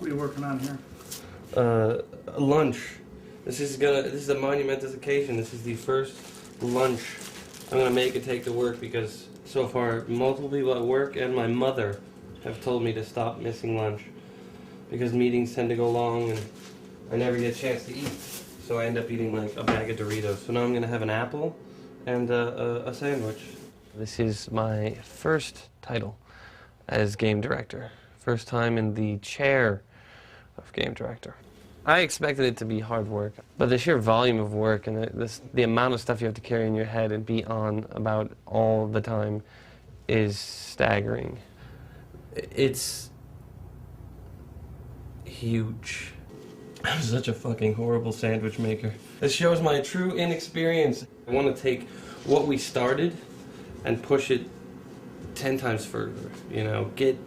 What are you working on here? Lunch. This is a monumentous occasion. This is the first lunch I'm gonna make and take to work because so far multiple people at work and my mother have told me to stop missing lunch because meetings tend to go long and I never get a chance to eat. So I end up eating like a bag of Doritos. So now I'm gonna have an apple and a sandwich. This is my first title as game director. First time in the chair of game director. I expected it to be hard work, but the sheer volume of work and the amount of stuff you have to carry in your head and be on about all the time is staggering. It's huge. I'm such a fucking horrible sandwich maker. This shows my true inexperience. I want to take what we started and push it 10 times further, you know, get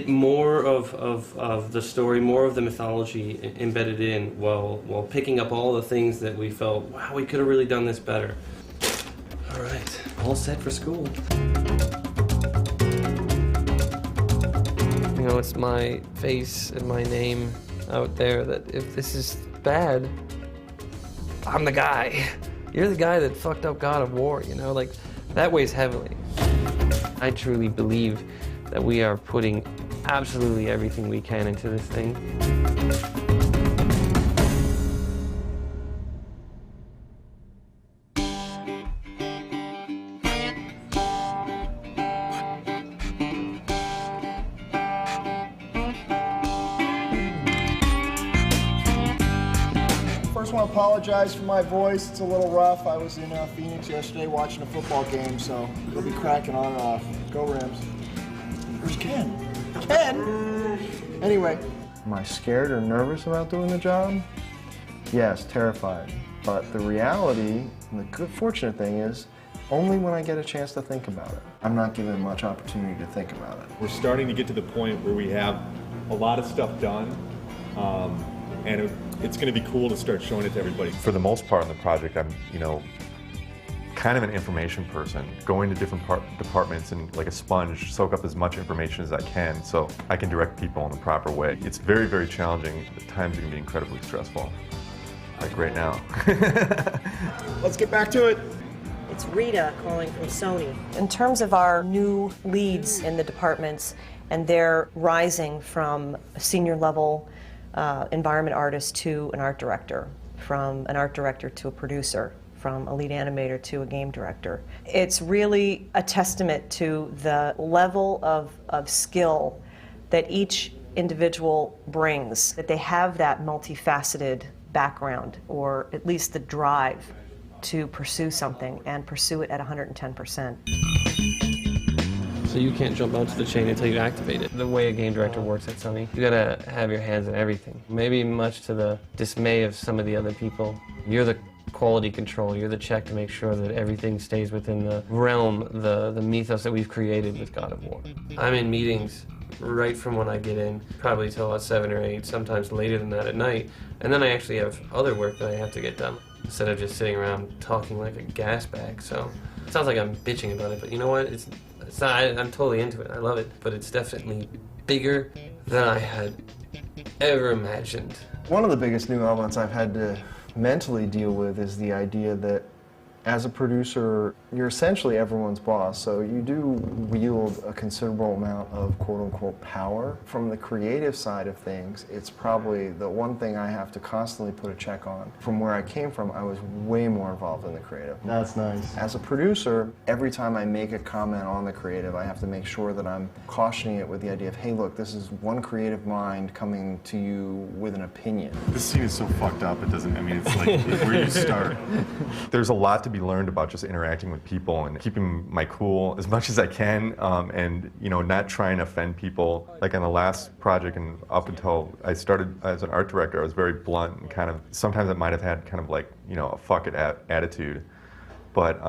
more of the story, more of the mythology embedded in while picking up all the things that we felt, wow, we could have really done this better. All right, all set for school. You know, it's my face and my name out there that if this is bad, I'm the guy. You're the guy that fucked up God of War, you know, like that weighs heavily. I truly believe that we are putting absolutely everything we can into this thing. First, I want to apologize for my voice. It's a little rough. I was in Phoenix yesterday watching a football game, so it'll be cracking on and off. Go Rams. Where's Ken? Ken! Anyway. Am I scared or nervous about doing the job? Yes, terrified. But the reality, and the good fortunate thing is, only when I get a chance to think about it. I'm not given much opportunity to think about it. We're starting to get to the point where we have a lot of stuff done, and it's going to be cool to start showing it to everybody. For the most part in the project, I'm, you know, kind of an information person, going to different departments and like a sponge, soak up as much information as I can so I can direct people in the proper way. It's very, very challenging. At times it can be incredibly stressful, like right now. Let's get back to it. It's Rita calling from Sony. In terms of our new leads in the departments and their rising from a senior level environment artist to an art director, from an art director to a producer, from a lead animator to a game director. It's really a testament to the level of skill that each individual brings, that they have that multifaceted background, or at least the drive to pursue something and pursue it at 110%. So you can't jump onto the chain until you activate it. The way a game director works at Sony, you gotta have your hands in everything. Maybe much to the dismay of some of the other people, you're the quality control, you're the check to make sure that everything stays within the realm, the mythos that we've created with God of War. I'm in meetings right from when I get in, probably till about 7 or 8, sometimes later than that at night, and then I actually have other work that I have to get done, instead of just sitting around talking like a gas bag. So it sounds like I'm bitching about it, but you know what? It's not, I'm totally into it, I love it, but it's definitely bigger than I had ever imagined. One of the biggest new elements I've had to mentally deal with is the idea that as a producer, you're essentially everyone's boss, so you do wield a considerable amount of quote-unquote power. From the creative side of things, it's probably the one thing I have to constantly put a check on. From where I came from, I was way more involved in the creative. That's nice. As a producer, every time I make a comment on the creative, I have to make sure that I'm cautioning it with the idea of, hey, look, this is one creative mind coming to you with an opinion. This scene is so fucked up, it doesn't, I mean, it's like where you start. There's a lot to be learned about just interacting with people and keeping my cool as much as I can, and you know, not trying to offend people. Like on the last project and up until I started as an art director, I was very blunt and kind of, sometimes I might have had kind of like, you know, a fuck it attitude, but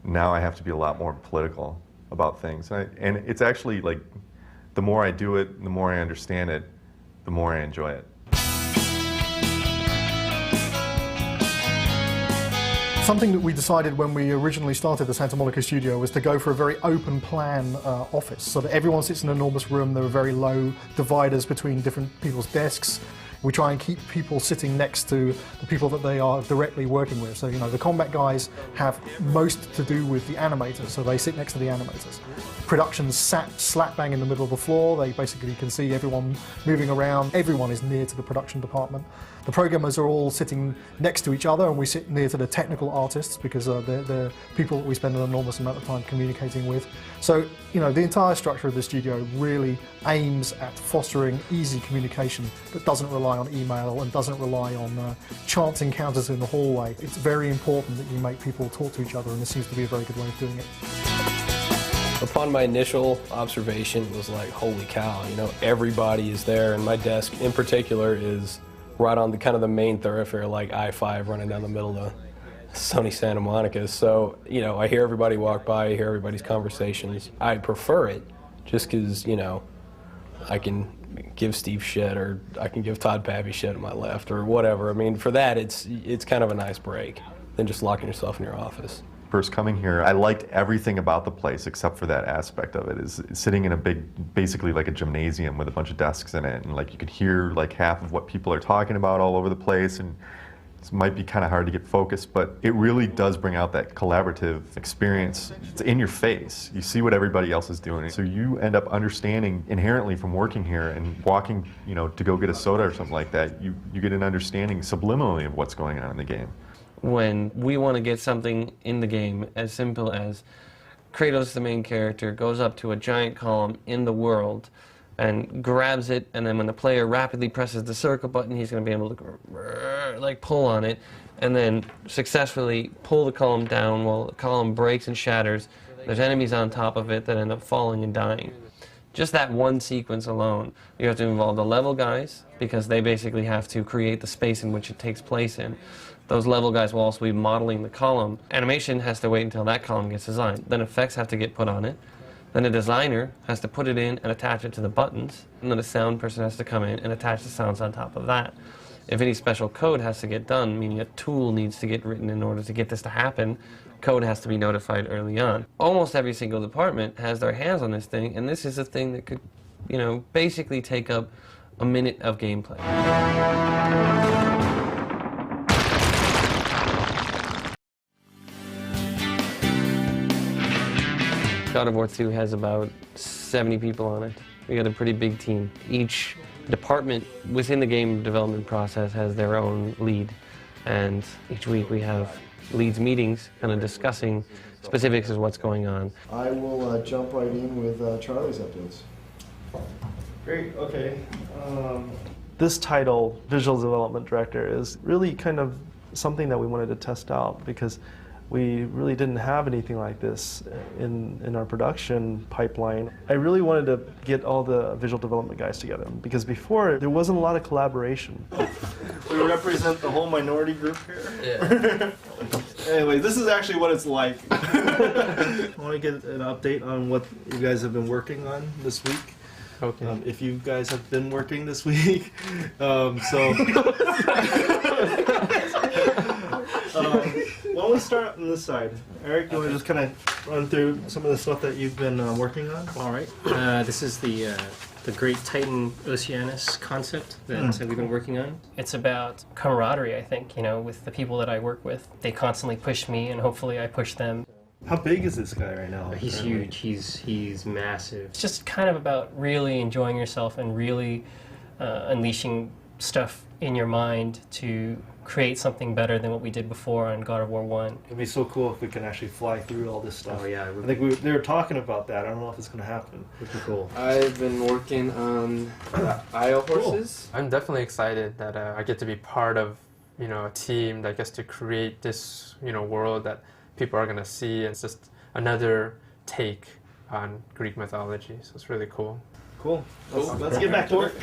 now I have to be a lot more political about things. And it's actually like, the more I do it, the more I understand it, the more I enjoy it. Something that we decided when we originally started the Santa Monica studio was to go for a very open plan office, so that everyone sits in an enormous room. There are very low dividers between different people's desks. We try and keep people sitting next to the people that they are directly working with. So, you know, the combat guys have most to do with the animators, so they sit next to the animators. Production's sat slap bang in the middle of the floor. They basically can see everyone moving around. Everyone is near to the production department. The programmers are all sitting next to each other, and we sit near to the technical artists because they're people that we spend an enormous amount of time communicating with. So, you know, the entire structure of the studio really aims at fostering easy communication that doesn't rely on email and doesn't rely on chance encounters in the hallway. It's very important that you make people talk to each other, and this seems to be a very good way of doing it. Upon my initial observation, it was like, holy cow, you know, everybody is there, and my desk in particular is right on the kind of the main thoroughfare, like I-5 running down the middle of sunny Santa Monica. So, you know, I hear everybody walk by, I hear everybody's conversations. I prefer it just because, you know, I can give Steve shit, or I can give Todd Pappy shit at my left, or whatever. I mean, for that, it's kind of a nice break than just locking yourself in your office. First coming here, I liked everything about the place except for that aspect of it, is sitting in a big, basically like a gymnasium with a bunch of desks in it, and like you could hear like half of what people are talking about all over the place, and it might be kind of hard to get focused, but it really does bring out that collaborative experience. It's in your face. You see what everybody else is doing, so you end up understanding inherently from working here and walking, you know, to go get a soda or something like that. You get an understanding subliminally of what's going on in the game. When we want to get something in the game as simple as Kratos, the main character, goes up to a giant column in the world and grabs it, and then when the player rapidly presses the circle button, he's going to be able to like pull on it and then successfully pull the column down while the column breaks and shatters. There's enemies on top of it that end up falling and dying. Just that one sequence alone, you have to involve the level guys, because they basically have to create the space in which it takes place in. Those level guys will also be modeling the column. Animation has to wait until that column gets designed. Then effects have to get put on it. Then a designer has to put it in and attach it to the buttons. And then a sound person has to come in and attach the sounds on top of that. If any special code has to get done, meaning a tool needs to get written in order to get this to happen, code has to be notified early on. Almost every single department has their hands on this thing, and this is a thing that could, you know, basically take up a minute of gameplay. God of War II has about 70 people on it. We got a pretty big team. Each department within the game development process has their own lead, and each week we have leads meetings kind of discussing specifics of what's going on. I will jump right in with Charlie's updates. Great, okay. This title, Visual Development Director, is really kind of something that we wanted to test out, because we really didn't have anything like this in our production pipeline. I really wanted to get all the visual development guys together, because before there wasn't a lot of collaboration. We represent the whole minority group here. Yeah. Anyway, this is actually what it's like. I want to get an update on what you guys have been working on this week. Okay. If you guys have been working this week, why don't we start on this side? Eric, do you want to just kind of run through some of the stuff that you've been working on? All right. This is the Great Titan Oceanus concept that we've been working on. It's about camaraderie, I think, you know, with the people that I work with. They constantly push me, and hopefully I push them. How big is this guy right now? He's huge. He's massive. It's just kind of about really enjoying yourself and really unleashing stuff in your mind to create something better than what we did before on God of War I. It'd be so cool if we can actually fly through all this stuff. Oh yeah. I think they were talking about that. I don't know if it's going to happen. Would be cool. I've been working on IO horses. Cool. I'm definitely excited that I get to be part of, you know, a team that gets to create this, you know, world that people are going to see. It's just another take on Greek mythology, so it's really cool. Cool. Let's get back to work.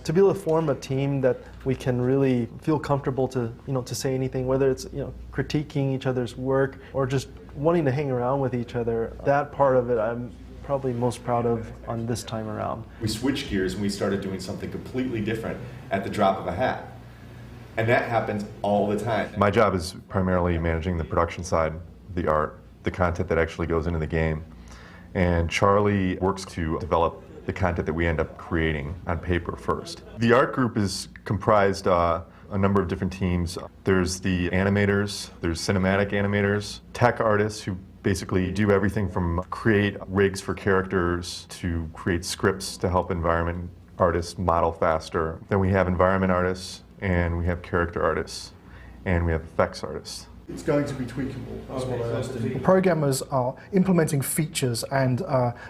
To be able to form a team that we can really feel comfortable to, you know, to say anything, whether it's, you know, critiquing each other's work or just wanting to hang around with each other, that part of it I'm probably most proud of on this time around. We switched gears and we started doing something completely different at the drop of a hat. And that happens all the time. My job is primarily managing the production side, the art, the content that actually goes into the game. And Charlie works to develop the content that we end up creating on paper first. The art group is comprised a number of different teams. There's the animators, there's cinematic animators, tech artists who basically do everything from create rigs for characters to create scripts to help environment artists model faster. Then we have environment artists, and we have character artists, and we have effects artists. It's going to be tweakable, is what I understand. Programmers are implementing features and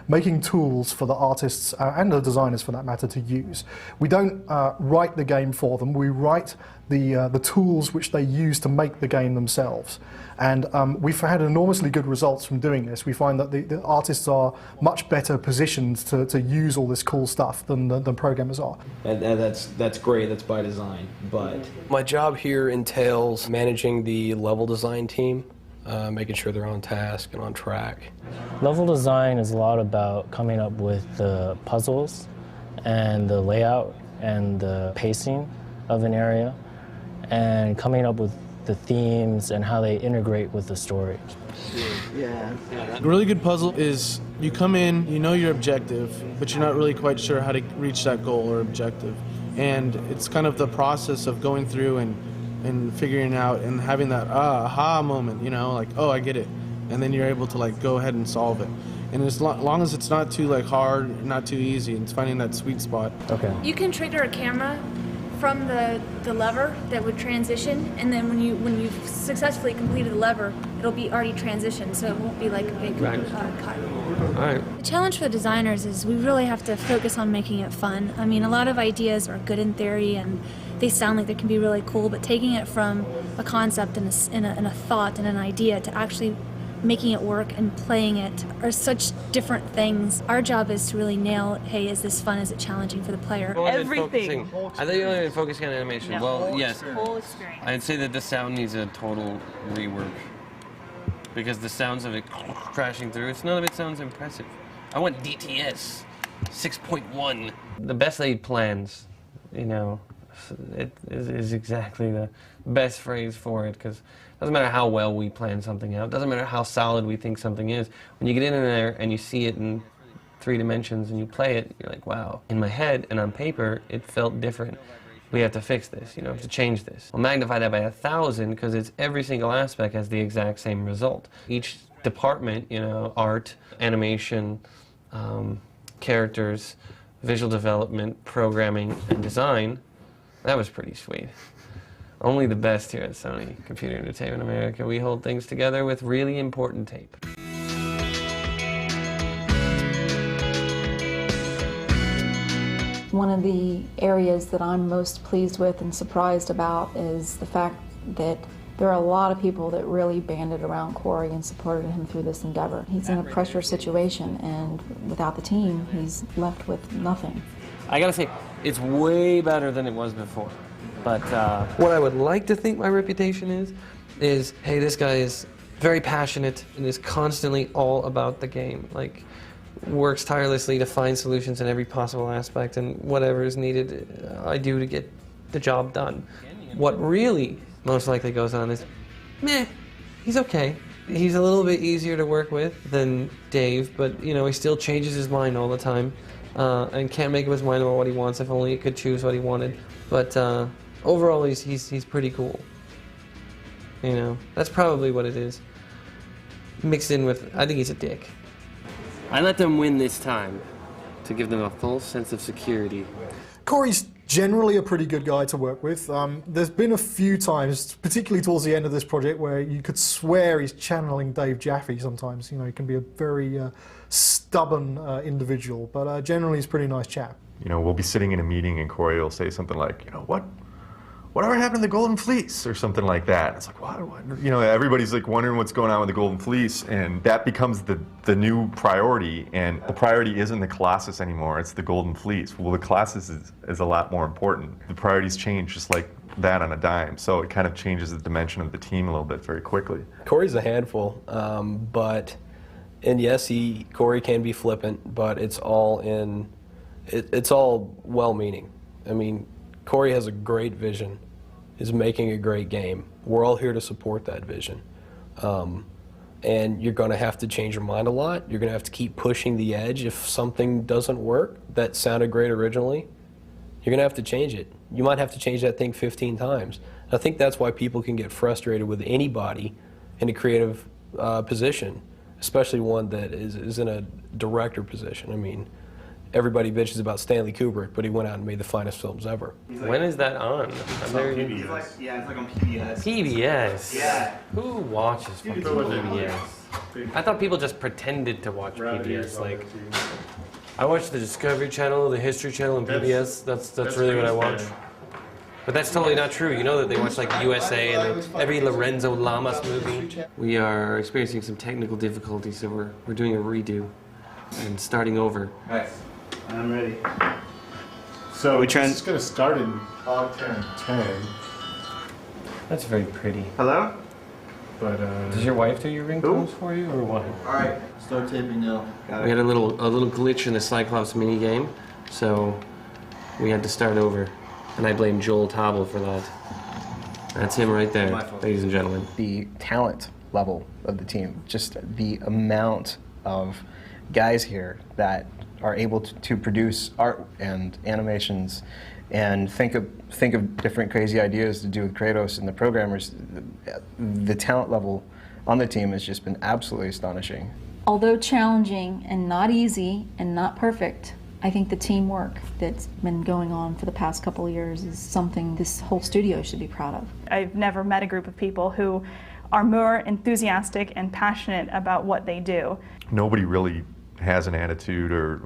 making tools for the artists and the designers, for that matter, to use. We don't write the game for them. We write the tools which they use to make the game themselves. And we've had enormously good results from doing this. We find that the artists are much better positioned to use all this cool stuff than programmers are. And that's great, that's by design, but... My job here entails managing the level design team, making sure they're on task and on track. Level design is a lot about coming up with the puzzles and the layout and the pacing of an area, and coming up with the themes and how they integrate with the story. Yeah. A really good puzzle is you come in, you know your objective, but you're not really quite sure how to reach that goal or objective. And it's kind of the process of going through and figuring out and having that aha moment, you know, like, oh, I get it. And then you're able to like go ahead and solve it. And as long as it's not too like hard, not too easy, it's finding that sweet spot. Okay. You can trigger a camera from the lever that would transition, and then when you've successfully completed the lever, it'll be already transitioned, so it won't be like a big cut. All right. The challenge for the designers is we really have to focus on making it fun. I mean, a lot of ideas are good in theory and they sound like they can be really cool, but taking it from a concept and a thought and an idea to actually making it work and playing it are such different things. Our job is to really nail, hey, is this fun? Is it challenging for the player? Everything. I thought you were focusing on animation. No. Well, yes. Whole experience. I'd say that the sound needs a total rework. Because the sounds of it crashing through, none of it sounds impressive. I want DTS 6.1. The best laid plans, you know, it is exactly the best phrase for it, because it doesn't matter how well we plan something out, it doesn't matter how solid we think something is. When you get in there and you see it in 3 dimensions and you play it, you're like, wow. In my head and on paper, it felt different. We have to fix this, you know, to change this. We'll magnify that by 1,000 because it's every single aspect has the exact same result. Each department, you know, art, animation, characters, visual development, programming, and design, that was pretty sweet. Only the best here at Sony Computer Entertainment America. We hold things together with really important tape. One of the areas that I'm most pleased with and surprised about is the fact that there are a lot of people that really banded around Corey and supported him through this endeavor. He's in a pressure situation, and without the team, he's left with nothing. I gotta say, it's way better than it was before. But what I would like to think my reputation is, hey, this guy is very passionate and is constantly all about the game. Like, works tirelessly to find solutions in every possible aspect, and whatever is needed, I do to get the job done. What really most likely goes on is, meh, he's okay. He's a little bit easier to work with than Dave, but you know, he still changes his mind all the time, and can't make up his mind about what he wants. If only he could choose what he wanted. But overall, he's pretty cool. You know, that's probably what it is. Mixed in with, I think he's a dick. I let them win this time to give them a full sense of security. Corey's generally a pretty good guy to work with. There's been a few times, particularly towards the end of this project, where you could swear he's channeling Dave Jaffe sometimes. You know, he can be a very stubborn individual, but generally he's a pretty nice chap. You know, we'll be sitting in a meeting and Corey will say something like, you know, whatever happened to the Golden Fleece, or something like that. It's like, what? You know, everybody's like wondering what's going on with the Golden Fleece, and that becomes the new priority, and the priority isn't the Colossus anymore, it's the Golden Fleece. Well, the Colossus is a lot more important. The priorities change just like that on a dime, so it kind of changes the dimension of the team a little bit very quickly. Corey's a handful, and yes, Corey can be flippant, but it's all well-meaning. I mean, Corey has a great vision, is making a great game. We're all here to support that vision. And you're going to have to change your mind a lot. You're going to have to keep pushing the edge. If something doesn't work that sounded great originally, you're going to have to change it. You might have to change that thing 15 times. I think that's why people can get frustrated with anybody in a creative position, especially one that is in a director position. I mean, everybody bitches about Stanley Kubrick, but he went out and made the finest films ever. When is that on? It's on PBS. Yeah, it's like on PBS. PBS? Yeah. Who watches fucking PBS? I thought people just pretended to watch PBS. Like, I watch the Discovery Channel, the History Channel, and PBS. That's really what I watch. But that's totally not true. You know that they watch like USA and every Lorenzo Lamas movie. We are experiencing some technical difficulties, so we're doing a redo and starting over. Nice. I'm ready. So it's just going to start in 10. That's very pretty. Hello? But does your wife do your ringtones for you, or what? All right, start taping now. We had a little glitch in the Cyclops mini game, so we had to start over, and I blame Joel Tobble for that. That's him right there, ladies and gentlemen. The talent level of the team, just the amount of guys here that are able to produce art and animations and think of different crazy ideas to do with Kratos, and the programmers. The talent level on the team has just been absolutely astonishing. Although challenging and not easy and not perfect, I think the teamwork that's been going on for the past couple of years is something this whole studio should be proud of. I've never met a group of people who are more enthusiastic and passionate about what they do. Nobody really has an attitude or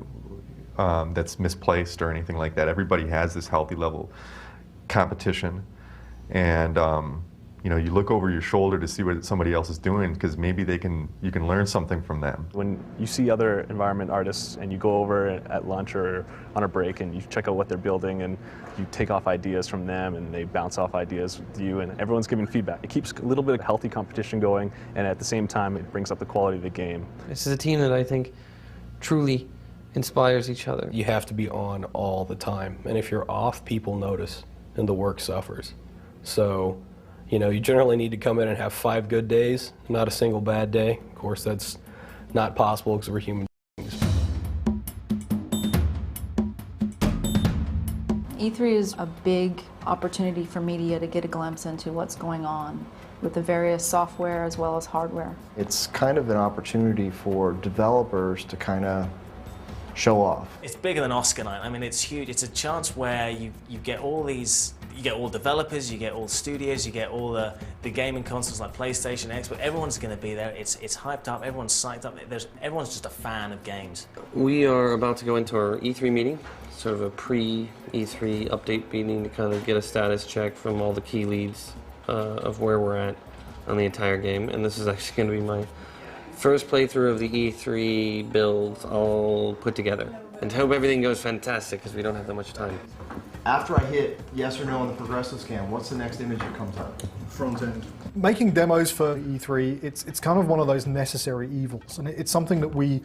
that's misplaced or anything like that. Everybody has this healthy level competition, and you know, you look over your shoulder to see what somebody else is doing, because maybe you can learn something from them. When you see other environment artists and you go over at lunch or on a break and you check out what they're building and you take off ideas from them and they bounce off ideas with you, and everyone's giving feedback. It keeps a little bit of healthy competition going, and at the same time it brings up the quality of the game. This is a team that I think truly inspires each other. You have to be on all the time, and if you're off, people notice and the work suffers. So, you know, you generally need to come in and have 5 good days, not a single bad day. Of course, that's not possible because we're human beings. E3 is a big opportunity for media to get a glimpse into what's going on with the various software as well as hardware. It's kind of an opportunity for developers to kind of show off. It's bigger than Oscar night. I mean, it's huge. It's a chance where you get all these, you get all developers, you get all studios, you get all the gaming consoles like PlayStation, Xbox. Everyone's going to be there. It's hyped up. Everyone's psyched up. Everyone's just a fan of games. We are about to go into our E3 meeting, sort of a pre-E3 update meeting to kind of get a status check from all the key leads of where we're at on the entire game. And this is actually going to be my first playthrough of the E3 build all put together. And hope everything goes fantastic, because we don't have that much time. After I hit yes or no on the progressive scan, what's the next image that comes up? Front end. Making demos for E3, it's kind of one of those necessary evils, and it's something that we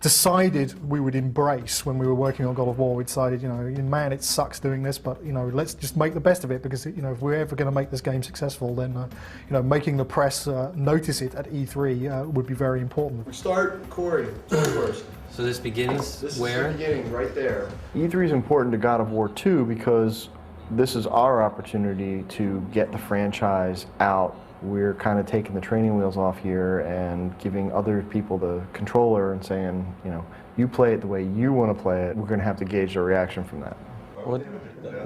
decided we would embrace when we were working on God of War. We decided, you know, man, it sucks doing this, but, you know, let's just make the best of it, because, you know, if we're ever going to make this game successful, then, you know, making the press notice it at E3 would be very important. Start, Corey, first. So this begins This where? is the beginning, right there. E3 is important to God of War II because this is our opportunity to get the franchise out. We're kind of taking the training wheels off here and giving other people the controller and saying, you know, you play it the way you want to play it. We're going to have to gauge their reaction from that.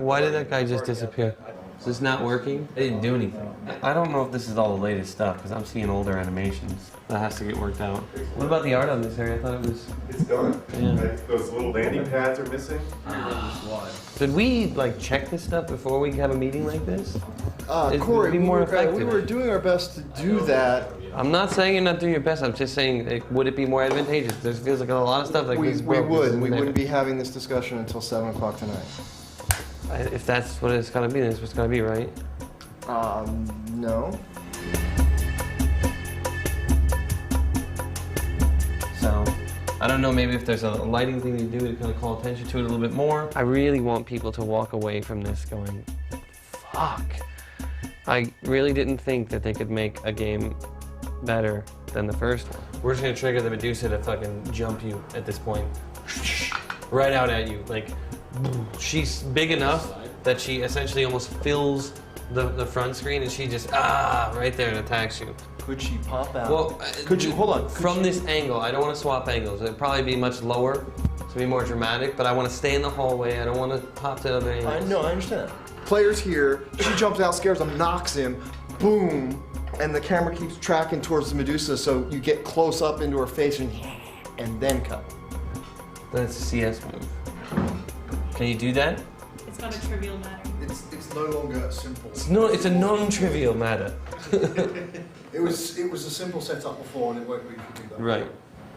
Why did that guy just disappear? Is this not working? They didn't do anything. I don't know if this is all the latest stuff, because I'm seeing older animations. That has to get worked out. What about the art on this area? I thought it was... It's done. Yeah. Those little landing pads are missing. Did we, like, check this stuff before we have a meeting like this? Corey, be more effective. we were doing our best to do that. I'm not saying you're not doing your best. I'm just saying, like, would it be more advantageous? There feels like a lot of stuff like this. We wouldn't be having this discussion until 7 o'clock tonight. If that's what it's gonna be, then it's what's gonna be, right? No. So, I don't know, maybe if there's a lighting thing you do to kind of call attention to it a little bit more. I really want people to walk away from this going, fuck, I really didn't think that they could make a game better than the first one. We're just gonna trigger the Medusa to fucking jump you at this point. Right out at you. Like, she's big enough that she essentially almost fills the front screen and she just, right there and attacks you. Could she pop out? Well, could you, hold on. From this angle, I don't want to swap angles. It'd probably be much lower to be more dramatic, but I want to stay in the hallway. I don't want to pop to other angles. No, I understand. Player's here, she jumps out, scares him, knocks him, boom, and the camera keeps tracking towards the Medusa, so you get close up into her face and then cut. That's a CS move. Can you do that? It's not a trivial matter. It's no longer simple. It's a non-trivial matter. It was a simple setup before, and we could do that. Right.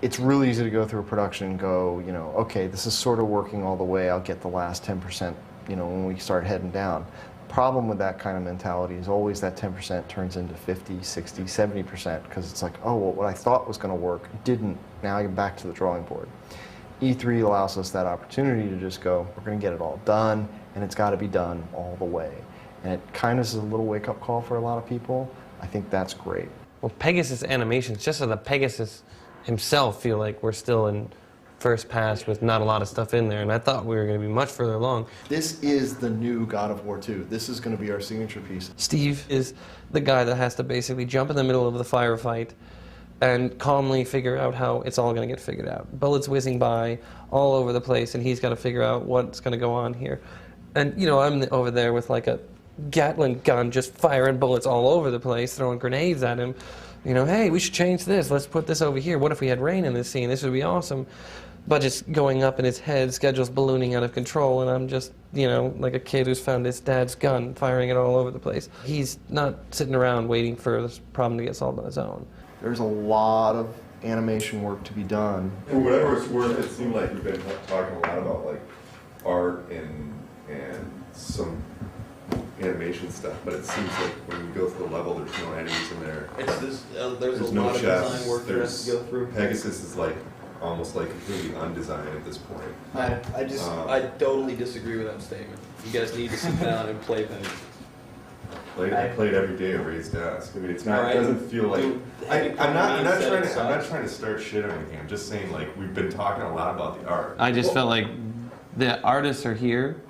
It's really easy to go through a production and go, you know, okay, this is sort of working all the way. I'll get the last 10%, you know, when we start heading down. Problem with that kind of mentality is always that 10% turns into 50, 60, 70% because it's like, oh, well, what I thought was going to work didn't. Now I get back to the drawing board. E3 allows us that opportunity to just go, we're going to get it all done, and it's got to be done all the way. And it kind of is a little wake-up call for a lot of people. I think that's great. Well, Pegasus animations, just so the Pegasus himself feel like we're still in first pass with not a lot of stuff in there, and I thought we were going to be much further along. This is the new God of War 2. This is going to be our signature piece. Steve is the guy that has to basically jump in the middle of the firefight and calmly figure out how it's all going to get figured out. Bullets whizzing by all over the place, and he's got to figure out what's going to go on here. And, you know, I'm over there with like a Gatling gun just firing bullets all over the place, throwing grenades at him. You know, hey, we should change this. Let's put this over here. What if we had rain in this scene? This would be awesome. Budget's going up in his head, schedule's ballooning out of control, and I'm just, you know, like a kid who's found his dad's gun, firing it all over the place. He's not sitting around waiting for this problem to get solved on his own. There's a lot of animation work to be done. For whatever it's worth, it seemed like we've been talking a lot about like art and some animation stuff, but it seems like when you go through the level, there's no enemies in there. There's a no lot of chests. design work that has to go through. Pegasus is like almost like completely undesigned at this point. I totally disagree with that statement. You guys need to sit down and play Pegasus. I played every day at Ray's desk. I mean, it's not. Right. It doesn't feel like. Dude, I'm not trying to start shit or anything. I'm just saying like we've been talking a lot about the art. I just felt like the artists are here,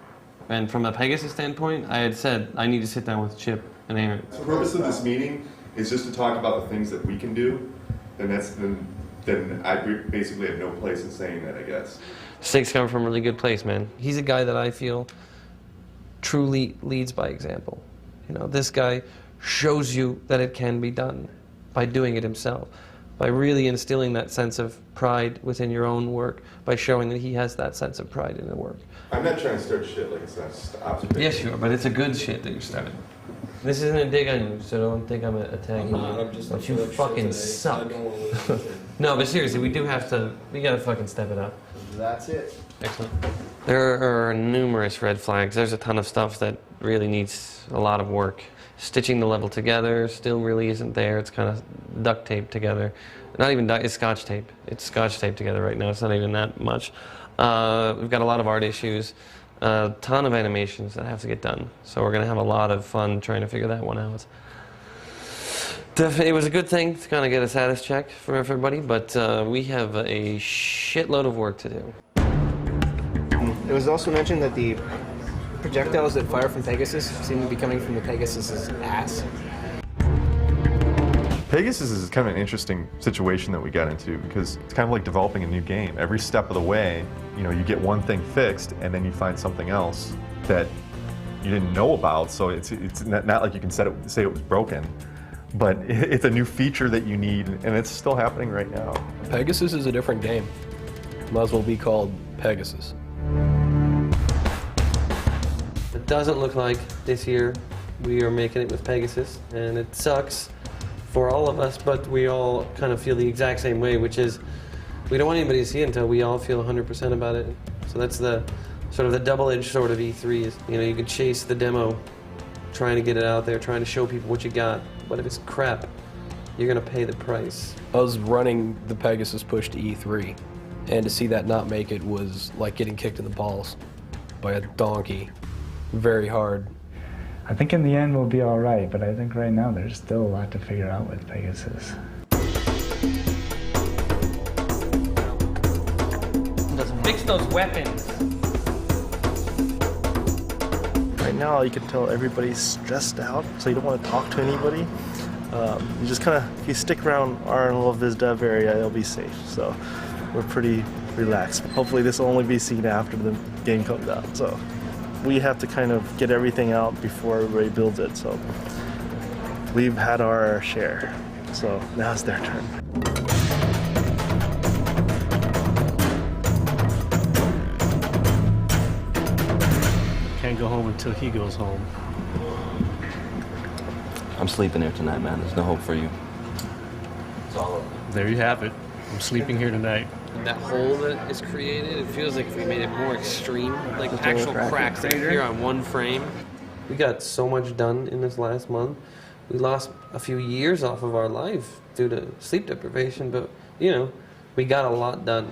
and from a Pegasus standpoint, I had said I need to sit down with Chip and Aaron. The purpose of this meeting is just to talk about the things that we can do, and then I basically have no place in saying that, I guess. Stig's coming from a really good place, man. He's a guy that I feel truly leads by example. You know, this guy shows you that it can be done by doing it himself, by really instilling that sense of pride within your own work, by showing that he has that sense of pride in the work. I'm not trying to start shit like it's not just observation. Yes, you are, but it's a good shit that you're starting. This isn't a dig on you, so don't think I'm attacking you. I'm just but you fucking suck. No, but seriously, we gotta fucking step it up. That's it. Excellent. There are numerous red flags. There's a ton of stuff that really needs a lot of work. Stitching the level together still really isn't there. It's kind of duct taped together. Not even it's scotch tape. It's scotch taped together right now. It's not even that much. We've got a lot of art issues. A ton of animations that have to get done. So we're going to have a lot of fun trying to figure that one out. It was a good thing to kind of get a status check from everybody, but we have a shitload of work to do. It was also mentioned that the projectiles that fire from Pegasus seem to be coming from the Pegasus's ass. Pegasus is kind of an interesting situation that we got into because it's kind of like developing a new game. Every step of the way, you know, you get one thing fixed and then you find something else that you didn't know about. So it's not like you can say it was broken, but it's a new feature that you need, and it's still happening right now. Pegasus is a different game. Might as well be called Pegasus. It doesn't look like this year we are making it with Pegasus, and it sucks for all of us, but we all kind of feel the exact same way, which is we don't want anybody to see it until we all feel 100% about it. So that's the sort of the double-edged sword of E3 is, you know, you could chase the demo, trying to get it out there, trying to show people what you got, but if it's crap, you're gonna pay the price. I was running the Pegasus push to E3, and to see that not make it was like getting kicked in the balls by a donkey. Very hard. I think in the end we'll be all right, but I think right now there's still a lot to figure out with Pegasus. Fix those weapons. Right now you can tell everybody's stressed out, so you don't want to talk to anybody. You just kind of, if you stick around our little biz dev area, you'll be safe. So we're pretty relaxed. Hopefully this will only be seen after the game comes out. So we have to kind of get everything out before everybody builds it. So we've had our share. So now it's their turn. Can't go home until he goes home. I'm sleeping here tonight, man. There's no hope for you. It's all over. There you have it. I'm sleeping here tonight. That hole that is created, it feels like if we made it more extreme, like actual cracks that appear on one frame. We got so much done in this last month. We lost a few years off of our life due to sleep deprivation, but you know, we got a lot done.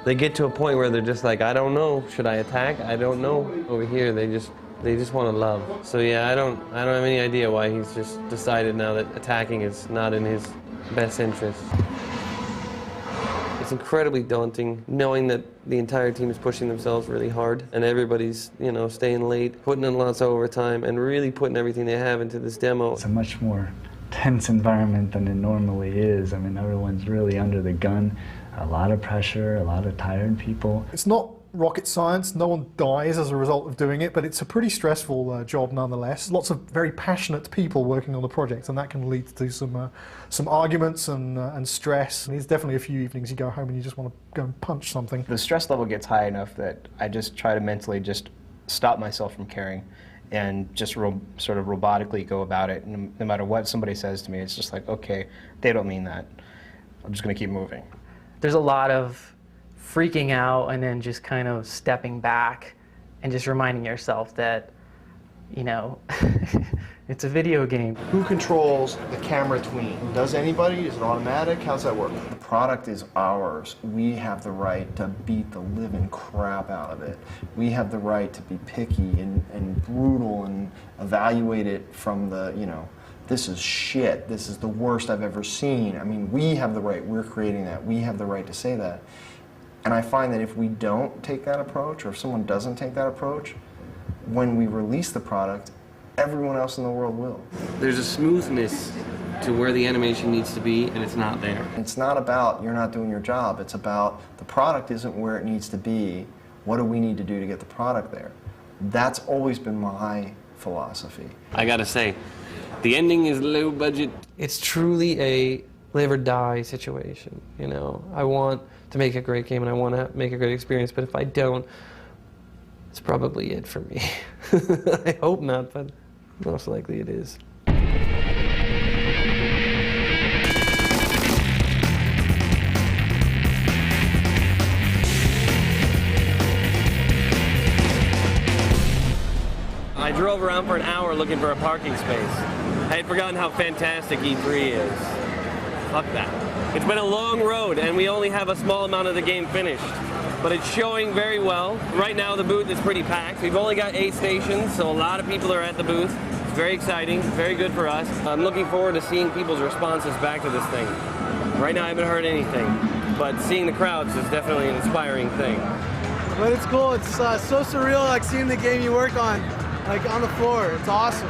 They get to a point where they're just like, I don't know, should I attack? I don't know. Over here, they just want to love. So yeah, I don't have any idea why he's just decided now that attacking is not in his best interest. It's incredibly daunting knowing that the entire team is pushing themselves really hard and everybody's, you know, staying late, putting in lots of overtime and really putting everything they have into this demo. It's a much more tense environment than it normally is. I mean, everyone's really under the gun. A lot of pressure, a lot of tired people. It's not rocket science, no one dies as a result of doing it, but it's a pretty stressful job nonetheless. Lots of very passionate people working on the project, and that can lead to some arguments and stress. And there's definitely a few evenings you go home and you just want to go and punch something. The stress level gets high enough that I just try to mentally just stop myself from caring and just sort of robotically go about it. And no matter what somebody says to me, it's just like, okay, they don't mean that. I'm just going to keep moving. There's a lot of freaking out and then just kind of stepping back and just reminding yourself that, you know, it's a video game. Who controls the camera tween? Does anybody? Is it automatic? How's that work? The product is ours. We have the right to beat the living crap out of it. We have the right to be picky and brutal and evaluate it from the, you know, this is shit, this is the worst I've ever seen. I mean, we have the right, we're creating that, we have the right to say that. And I find that if we don't take that approach, or if someone doesn't take that approach, when we release the product, everyone else in the world will. There's a smoothness to where the animation needs to be, and it's not there. It's not about you're not doing your job, it's about the product isn't where it needs to be, what do we need to do to get the product there? That's always been my philosophy. I gotta say, the ending is low budget. It's truly a live or die situation, you know. I want to make a great game and I want to make a great experience, but if I don't, it's probably it for me. I hope not, but most likely it is. I drove around for an hour looking for a parking space. I had forgotten how fantastic E3 is. Fuck that. It's been a long road and we only have a small amount of the game finished. But it's showing very well. Right now the booth is pretty packed. We've only got 8 stations, so a lot of people are at the booth. It's very exciting, very good for us. I'm looking forward to seeing people's responses back to this thing. Right now I haven't heard anything, but seeing the crowds is definitely an inspiring thing. But it's cool. It's so surreal, like seeing the game you work on, like on the floor. It's awesome.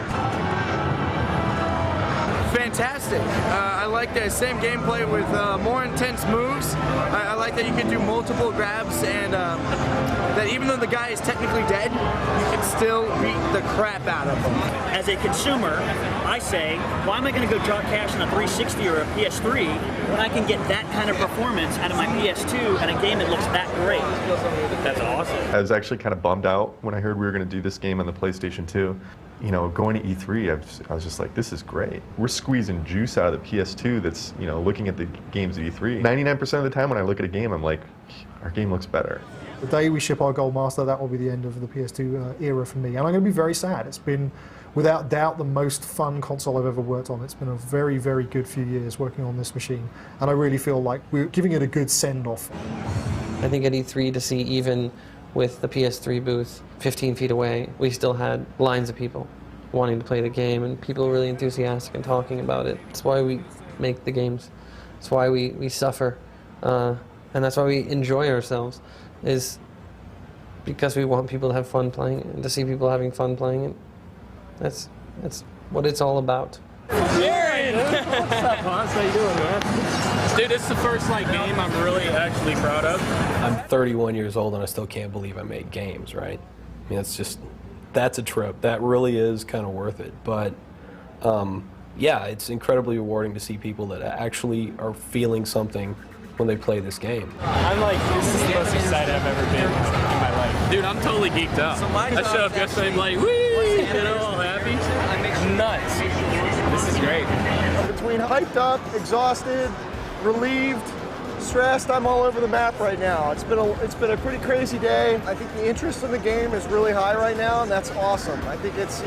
Fantastic. I like the same gameplay with more intense moves. I like that you can do multiple grabs and that even though the guy is technically dead, you can still beat the crap out of him. As a consumer, I say, why am I going to go drop cash on a 360 or a PS3 when I can get that kind of performance out of my PS2 and a game that looks that great? That's awesome. I was actually kind of bummed out when I heard we were going to do this game on the PlayStation 2. You know, going to E3, I was just like, this is great. We're squeezing juice out of the PS2 that's, you know, looking at the games at E3. 99% of the time when I look at a game, I'm like, our game looks better. The day we ship our Gold Master, that will be the end of the PS2 era for me. And I'm going to be very sad. It's been, without doubt, the most fun console I've ever worked on. It's been a very, very good few years working on this machine. And I really feel like we're giving it a good send-off. I think at E3 to see even with the PS3 booth 15 feet away, we still had lines of people wanting to play the game, and people really enthusiastic and talking about it. That's why we make the games. That's why we suffer, and that's why we enjoy ourselves, is because we want people to have fun playing it and to see people having fun playing it. That's what it's all about. Aaron! What's up, Hans? How you doing, man? Dude, it's the first game I'm really actually proud of. I'm 31 years old and I still can't believe I made games, right? I mean, that's a trip. That really is kind of worth it. But yeah, it's incredibly rewarding to see people that actually are feeling something when they play this game. This is the most excited I've ever been in my life. Dude, I'm totally geeked out. I showed up yesterday, I'm like, whee! You know, all happy. Nuts. This is great. Between hyped up, exhausted, relieved, stressed, I'm all over the map right now. It's been a pretty crazy day. I think the interest in the game is really high right now, and that's awesome. I think it's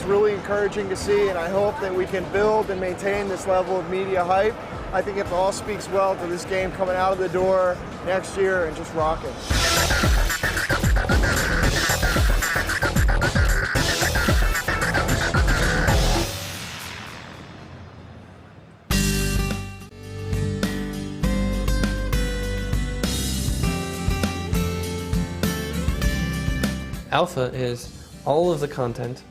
really encouraging to see, and I hope that we can build and maintain this level of media hype. I think it all speaks well to this game coming out of the door next year and just rocking. Alpha is all of the content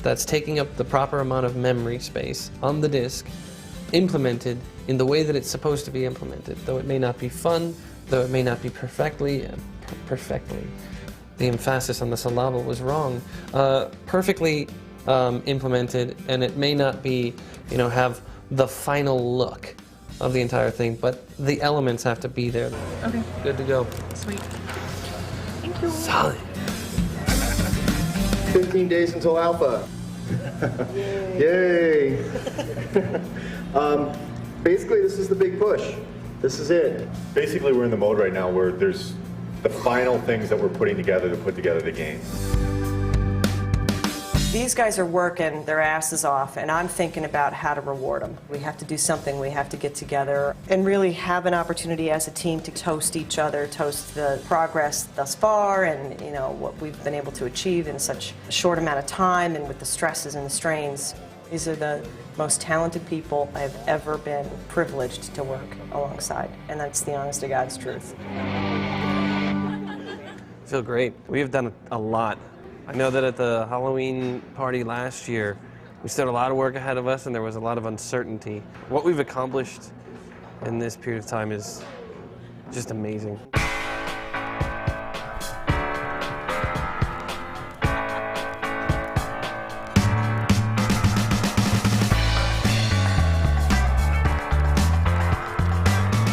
that's taking up the proper amount of memory space on the disk, implemented in the way that it's supposed to be implemented, though it may not be fun, though it may not be perfectly, the emphasis on the syllable was wrong, perfectly implemented, and it may not be, have the final look of the entire thing, but the elements have to be there. Okay. Good to go. Sweet. Thank you. Solid. 15 days until alpha. Yay! Basically, this is the big push. This is it. Basically, we're in the mode right now where there's the final things that we're putting together to put together the game. These guys are working their asses off, and I'm thinking about how to reward them. We have to do something. We have to get together and really have an opportunity as a team to toast each other, toast the progress thus far, and what we've been able to achieve in such a short amount of time, and with the stresses and the strains. These are the most talented people I've ever been privileged to work alongside, and that's the honest to God's truth. I feel great. We have done a lot. I know that at the Halloween party last year, we still had a lot of work ahead of us and there was a lot of uncertainty. What we've accomplished in this period of time is just amazing.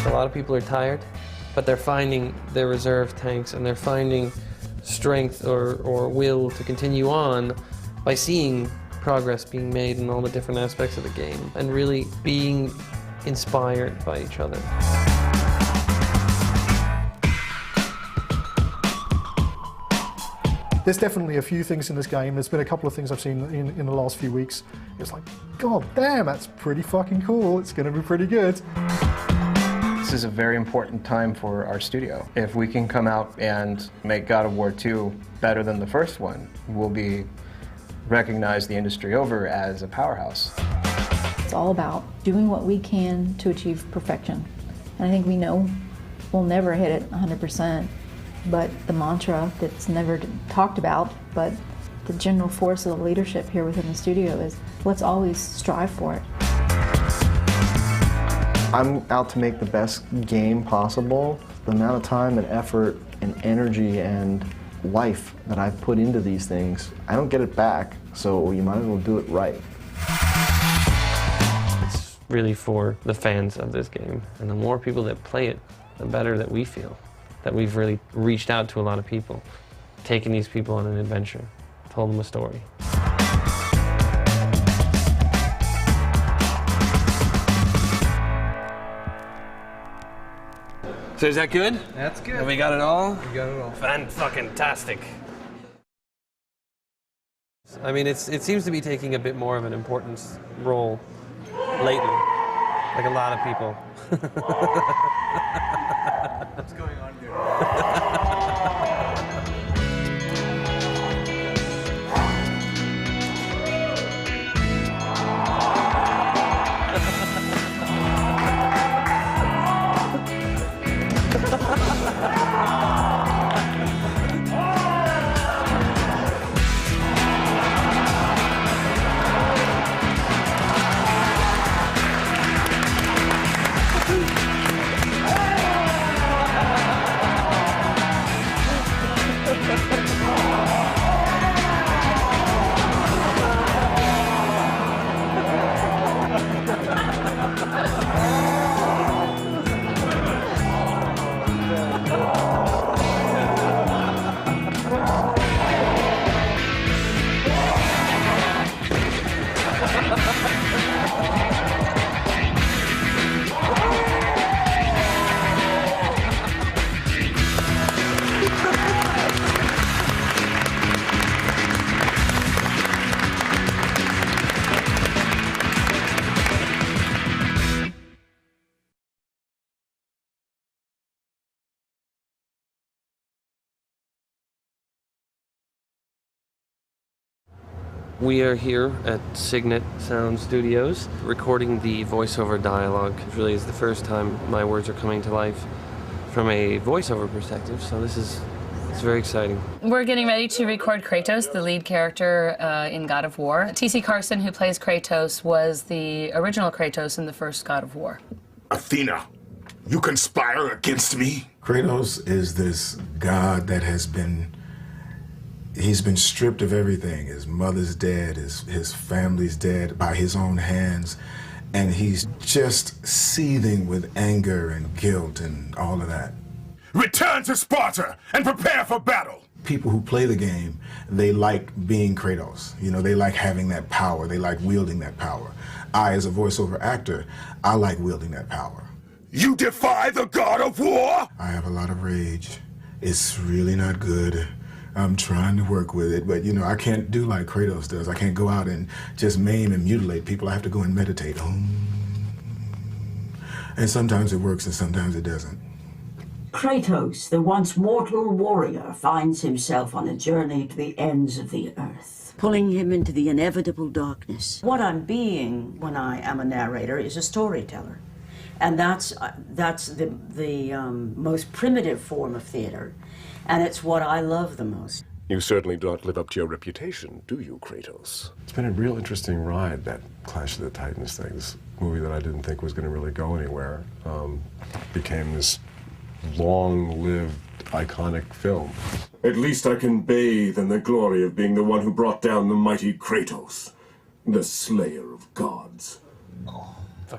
A lot of people are tired, but they're finding their reserve tanks and they're finding strength or will to continue on by seeing progress being made in all the different aspects of the game and really being inspired by each other. There's definitely a few things in this game. There's been a couple of things I've seen in the last few weeks. It's like, God damn, that's pretty fucking cool. It's going to be pretty good. This is a very important time for our studio. If we can come out and make God of War II better than the first one, we'll be recognized the industry over as a powerhouse. It's all about doing what we can to achieve perfection. And I think we know we'll never hit it 100%, but the mantra that's never talked about, but the general force of the leadership here within the studio is let's always strive for it. I'm out to make the best game possible. The amount of time and effort and energy and life that I've put into these things, I don't get it back, so you might as well do it right. It's really for the fans of this game, and the more people that play it, the better that we feel. That we've really reached out to a lot of people, taken these people on an adventure, told them a story. So is that good? That's good. Have we got it all? We got it all. Fan-fucking-tastic. I mean, it seems to be taking a bit more of an important role lately, like a lot of people. What's going on here? We are here at Signet Sound Studios recording the voiceover dialogue. It really is the first time my words are coming to life from a voiceover perspective, so it's very exciting. We're getting ready to record Kratos, the lead character in God of War. T.C. Carson, who plays Kratos, was the original Kratos in the first God of War. Athena, you conspire against me? Kratos is this god that he's been stripped of everything. His mother's dead, his family's dead by his own hands, and he's just seething with anger and guilt and all of that. Return to Sparta and prepare for battle! People who play the game, they like being Kratos. You know, they like having that power. They like wielding that power. I, as a voiceover actor, I like wielding that power. You defy the god of war? I have a lot of rage. It's really not good. I'm trying to work with it, but you know, I can't do like Kratos does. I can't go out and just maim and mutilate people. I have to go and meditate. And sometimes it works and sometimes it doesn't. Kratos, the once mortal warrior, finds himself on a journey to the ends of the earth, pulling him into the inevitable darkness. What I'm being when I am a narrator is a storyteller. And that's the most primitive form of theater, and it's what I love the most. You certainly don't live up to your reputation, do you, Kratos? It's been a real interesting ride, that Clash of the Titans thing. This movie that I didn't think was going to really go anywhere became this long-lived, iconic film. At least I can bathe in the glory of being the one who brought down the mighty Kratos, the slayer of gods.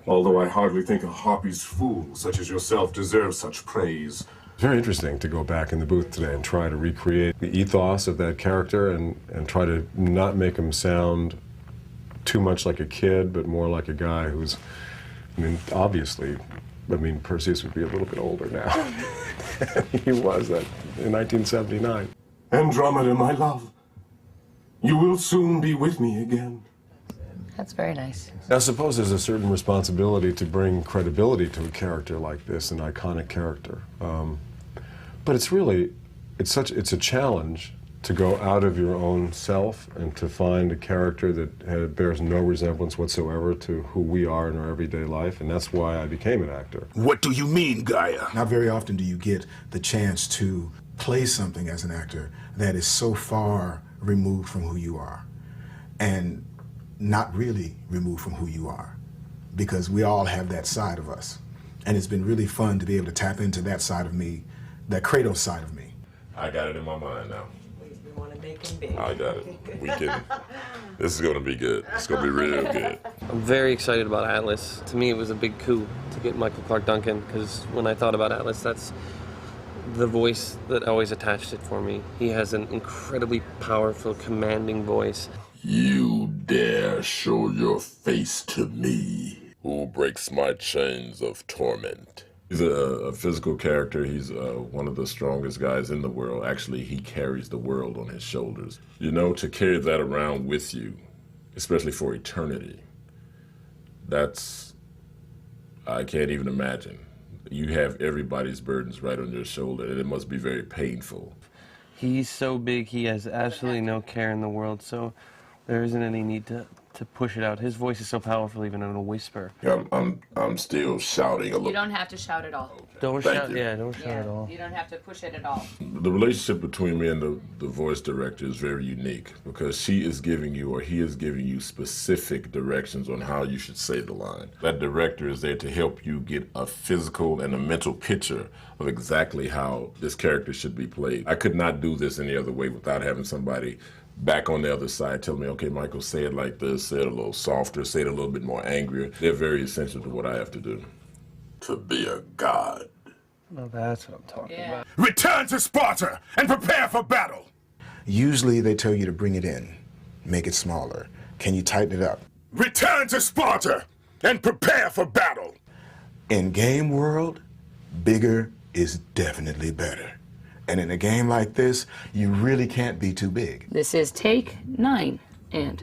Although I hardly think a Harpy's fool such as yourself deserves such praise. It's very interesting to go back in the booth today and try to recreate the ethos of that character and try to not make him sound too much like a kid, but more like a guy who's, I mean, obviously, Perseus would be a little bit older now. He was that in 1979. Andromeda, my love, you will soon be with me again. That's very nice. I suppose there's a certain responsibility to bring credibility to a character like this, an iconic character. But it's really, it's a challenge to go out of your own self and to find a character that bears no resemblance whatsoever to who we are in our everyday life, and that's why I became an actor. What do you mean, Gaia? Not very often do you get the chance to play something as an actor that is so far removed from who you are, and not really removed from who you are, because we all have that side of us. And it's been really fun to be able to tap into that side of me, that Kratos side of me. I got it in my mind now. We want to make him big. I got it. We can. This is going to be good. It's going to be real good. I'm very excited about Atlas. To me, it was a big coup to get Michael Clark Duncan, because when I thought about Atlas, that's the voice that always attached it for me. He has an incredibly powerful, commanding voice. You dare show your face to me? Who breaks my chains of torment? He's a physical character. He's one of the strongest guys in the world. Actually, he carries the world on his shoulders. You know, to carry that around with you, especially for eternity, I can't even imagine. You have everybody's burdens right on your shoulder, and it must be very painful. He's so big, he has absolutely no care in the world, so there isn't any need to push it out. His voice is so powerful, even in a whisper. Yeah, I'm still shouting a little. You don't have to shout at all. Don't Thank shout, you. yeah, don't shout at all. You don't have to push it at all. The relationship between me and the voice director is very unique, because she is giving you, or he is giving you, specific directions on how you should say the line. That director is there to help you get a physical and a mental picture of exactly how this character should be played. I could not do this any other way without having somebody back on the other side tell me, okay, Michael, say it like this, say it a little softer, say it a little bit more angrier. They're very essential to what I have to do. To be a god. Well, that's what I'm talking about. Return to Sparta and prepare for battle! Usually they tell you to bring it in, make it smaller. Can you tighten it up? Return to Sparta and prepare for battle! In game world, bigger is definitely better. And in a game like this, you really can't be too big. This is take 9, and...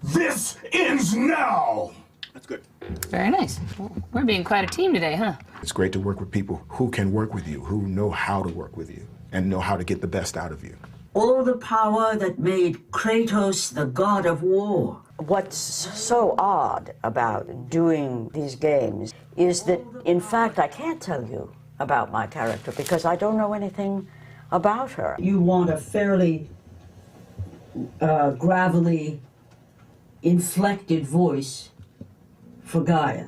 This ends now! That's good. Very nice. Well, we're being quite a team today, huh? It's great to work with people who can work with you, who know how to work with you, and know how to get the best out of you. all the power that made Kratos the god of war. What's so odd about doing these games is that, in fact, I can't tell you about my character because I don't know anything about her. You want a fairly gravelly, inflected voice for Gaia.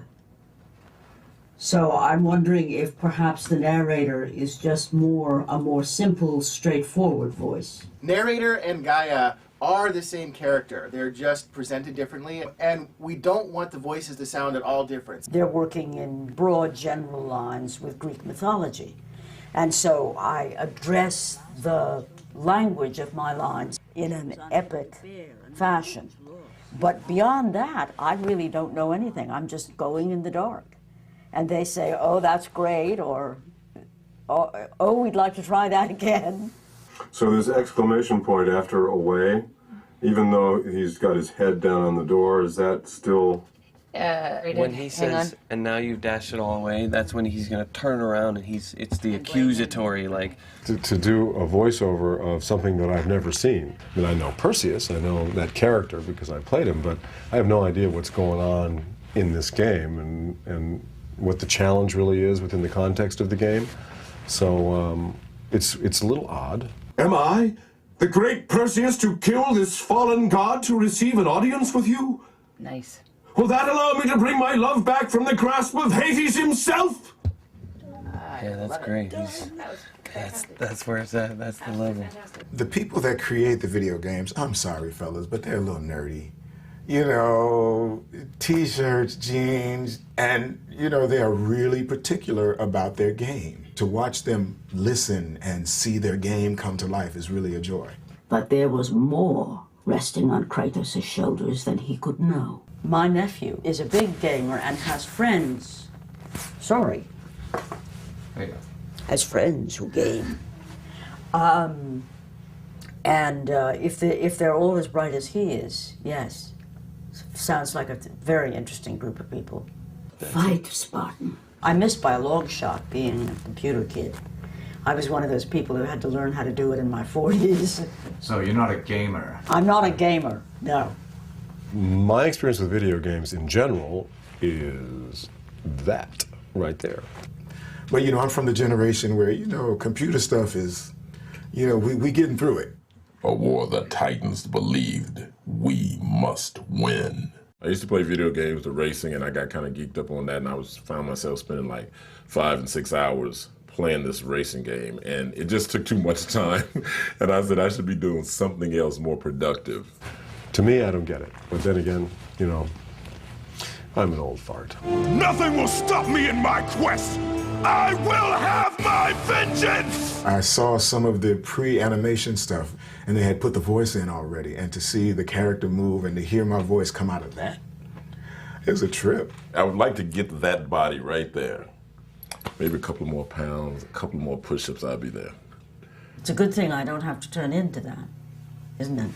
So I'm wondering if perhaps the narrator is just a more simple, straightforward voice. Narrator and Gaia are the same character. They're just presented differently, and we don't want the voices to sound at all different. They're working in broad general lines with Greek mythology. And so I address the language of my lines in an epic fashion. But beyond that, I really don't know anything. I'm just going in the dark. And they say, oh, that's great, or, oh, we'd like to try that again. So this exclamation point after away, even though he's got his head down on the door, is that still... When he says, and now you've dashed it all away, that's when he's going to turn around and it's the accusatory, like... To do a voiceover of something that I've never seen. I mean, I know Perseus, I know that character because I played him, but I have no idea what's going on in this game and what the challenge really is within the context of the game. So it's a little odd. Am I, the great Perseus, to kill this fallen god to receive an audience with you? Nice. Will that allow me to bring my love back from the grasp of Hades himself? Yeah, that's great. That's where it's at. That's the level. The people that create the video games, I'm sorry, fellas, but they're a little nerdy. You know, t-shirts, jeans, and, you know, they are really particular about their game. To watch them listen and see their game come to life is really a joy. But there was more resting on Kratos' shoulders than he could know. My nephew is a big gamer and has friends. Sorry. Has friends who game. If they're all as bright as he is, yes. Sounds like a very interesting group of people. Fight, Spartan. I missed by a long shot being a computer kid. I was one of those people who had to learn how to do it in my 40s. So you're not a gamer? I'm not a gamer, no. My experience with video games in general is that right there. But, you know, I'm from the generation where, you know, computer stuff is, you know, we getting through it. A war the Titans believed we must win. I used to play video games, the racing, and I got kind of geeked up on that, and found myself spending like 5 and 6 hours playing this racing game, and it just took too much time. And I said I should be doing something else more productive. To me, I don't get it. But then again, you know, I'm an old fart. Nothing will stop me in my quest! I will have my vengeance! I saw some of the pre-animation stuff, and they had put the voice in already, and to see the character move and to hear my voice come out of that, it was a trip. I would like to get that body right there. Maybe a couple more pounds, a couple more push-ups, I'll be there. It's a good thing I don't have to turn into that, isn't it?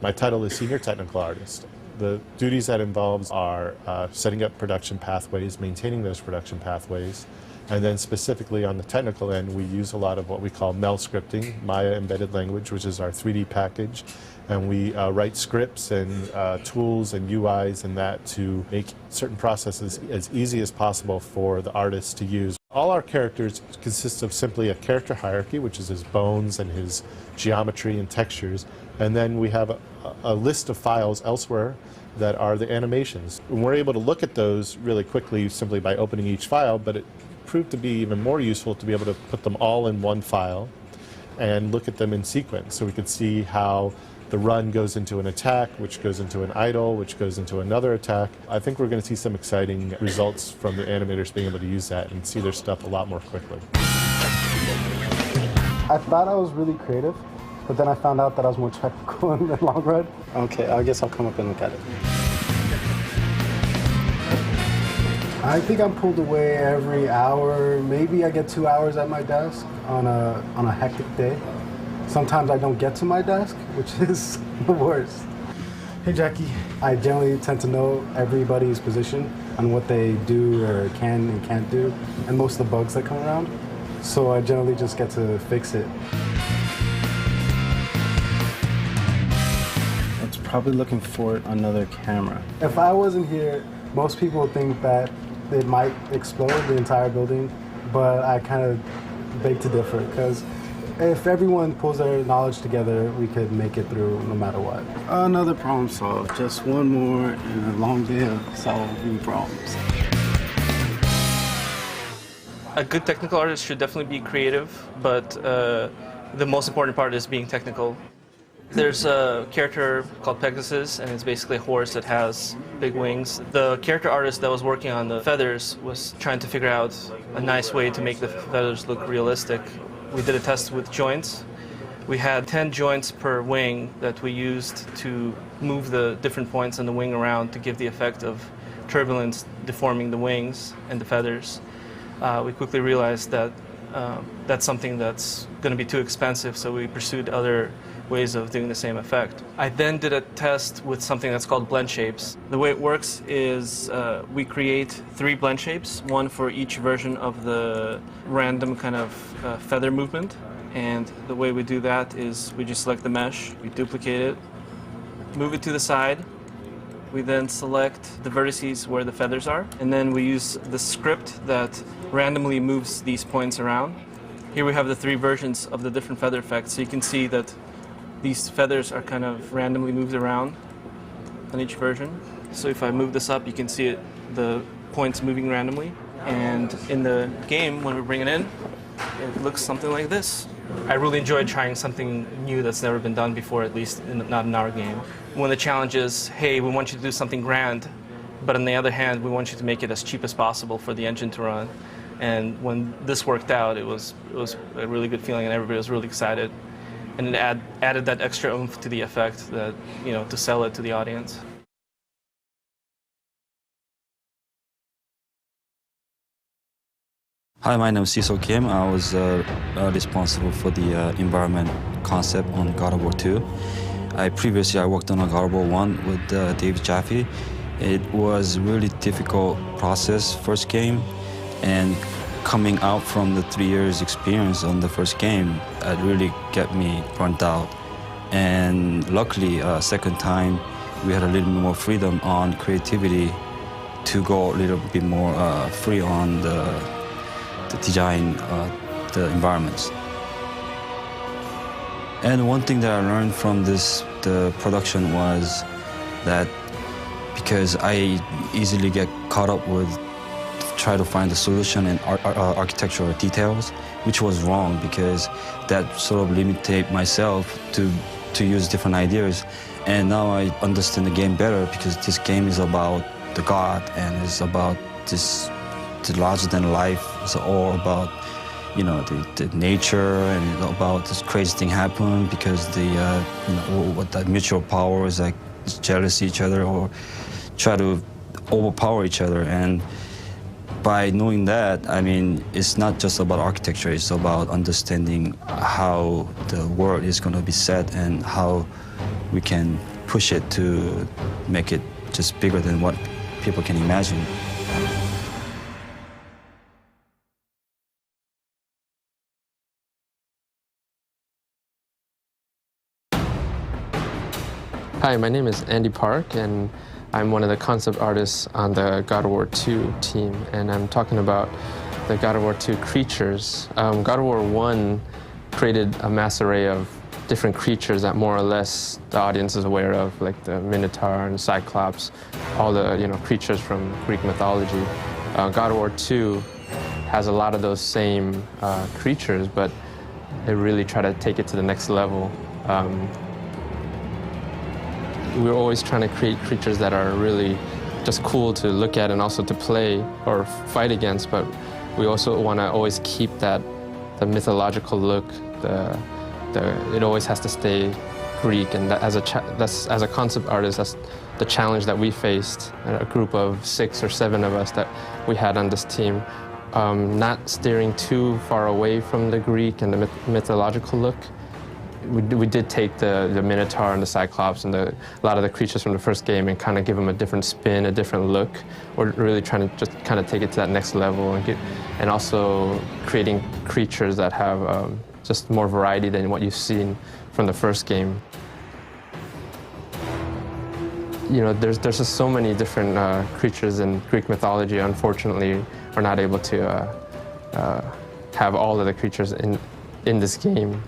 My title is Senior Technical Artist. The duties that involves are setting up production pathways, maintaining those production pathways, and then specifically on the technical end, we use a lot of what we call MEL scripting, Maya Embedded Language, which is our 3D package, and we write scripts and tools and UIs and that to make certain processes as easy as possible for the artists to use. All our characters consist of simply a character hierarchy, which is his bones and his geometry and textures, and then we have a list of files elsewhere that are the animations. And we're able to look at those really quickly simply by opening each file, but it proved to be even more useful to be able to put them all in one file and look at them in sequence. So we could see how the run goes into an attack, which goes into an idle, which goes into another attack. I think we're going to see some exciting results from the animators being able to use that and see their stuff a lot more quickly. I thought I was really creative, but then I found out that I was more technical in the long run. Okay, I guess I'll come up and look at it. I think I'm pulled away every hour. Maybe I get 2 hours at my desk on a hectic day. Sometimes I don't get to my desk, which is the worst. Hey Jackie, I generally tend to know everybody's position on what they do or can and can't do, and most of the bugs that come around. so I generally just get to fix it. It's probably looking for another camera. If I wasn't here, most people would think that it might explode the entire building, but I kind of beg to differ, because if everyone pulls their knowledge together, we could make it through no matter what. Another problem solved. Just one more in a long day of solving problems. A good technical artist should definitely be creative, but the most important part is being technical. There's a character called Pegasus, and it's basically a horse that has big wings. The character artist that was working on the feathers was trying to figure out a nice way to make the feathers look realistic. We did a test with joints. We had 10 joints per wing that we used to move the different points on the wing around to give the effect of turbulence deforming the wings and the feathers. We quickly realized that that's something that's going to be too expensive, so we pursued other ways of doing the same effect. I then did a test with something that's called blend shapes. The way it works is we create 3 blend shapes, one for each version of the random kind of feather movement. And the way we do that is we just select the mesh, we duplicate it, move it to the side. We then select the vertices where the feathers are, and then we use the script that randomly moves these points around. Here we have the 3 versions of the different feather effects, so you can see that these feathers are kind of randomly moved around on each version. So if I move this up, you can see it, the points moving randomly. And in the game, when we bring it in, it looks something like this. I really enjoyed trying something new that's never been done before, at least not in our game. When the challenge is, hey, we want you to do something grand, but on the other hand, we want you to make it as cheap as possible for the engine to run. And when this worked out, it was a really good feeling, and everybody was really excited. And it added that extra oomph to the effect that, you know, to sell it to the audience. Hi, my name is Cecil Kim. I was responsible for the environment concept on God of War II. Previously I worked on a God of War I with Dave Jaffe. It was a really difficult process, first game, and coming out from the 3 years experience on the first game, it really got me burnt out. And luckily, second time, we had a little bit more freedom on creativity to go a little bit more free on the design, the environments. And one thing that I learned from the production was that because I easily get caught up with try to find the solution in architectural details, which was wrong because that sort of limited myself to use different ideas. And now I understand the game better because this game is about the God and it's about this larger than life. It's all about, you know, the nature, and it's about this crazy thing happen because the you know, what that mutual power is like jealous each other or try to overpower each other. And by knowing that, I mean, it's not just about architecture, it's about understanding how the world is going to be set and how we can push it to make it just bigger than what people can imagine. Hi, my name is Andy Park, and I'm one of the concept artists on the God of War II team, and I'm talking about the God of War II creatures. God of War I created a mass array of different creatures that more or less the audience is aware of, like the Minotaur and Cyclops, all the creatures from Greek mythology. God of War II has a lot of those same creatures, but they really try to take it to the next level. We're always trying to create creatures that are really just cool to look at and also to play or fight against, but we also want to always keep the mythological look. It always has to stay Greek, and as a concept artist, that's the challenge that we faced. A group of 6 or 7 of us that we had on this team, not steering too far away from the Greek and the mythological look, we did take the Minotaur and the Cyclops and a lot of the creatures from the first game and kind of give them a different spin, a different look. We're really trying to just kind of take it to that next level and also creating creatures that have just more variety than what you've seen from the first game. You know, there's just so many different creatures in Greek mythology. Unfortunately, we're not able to have all of the creatures in this game.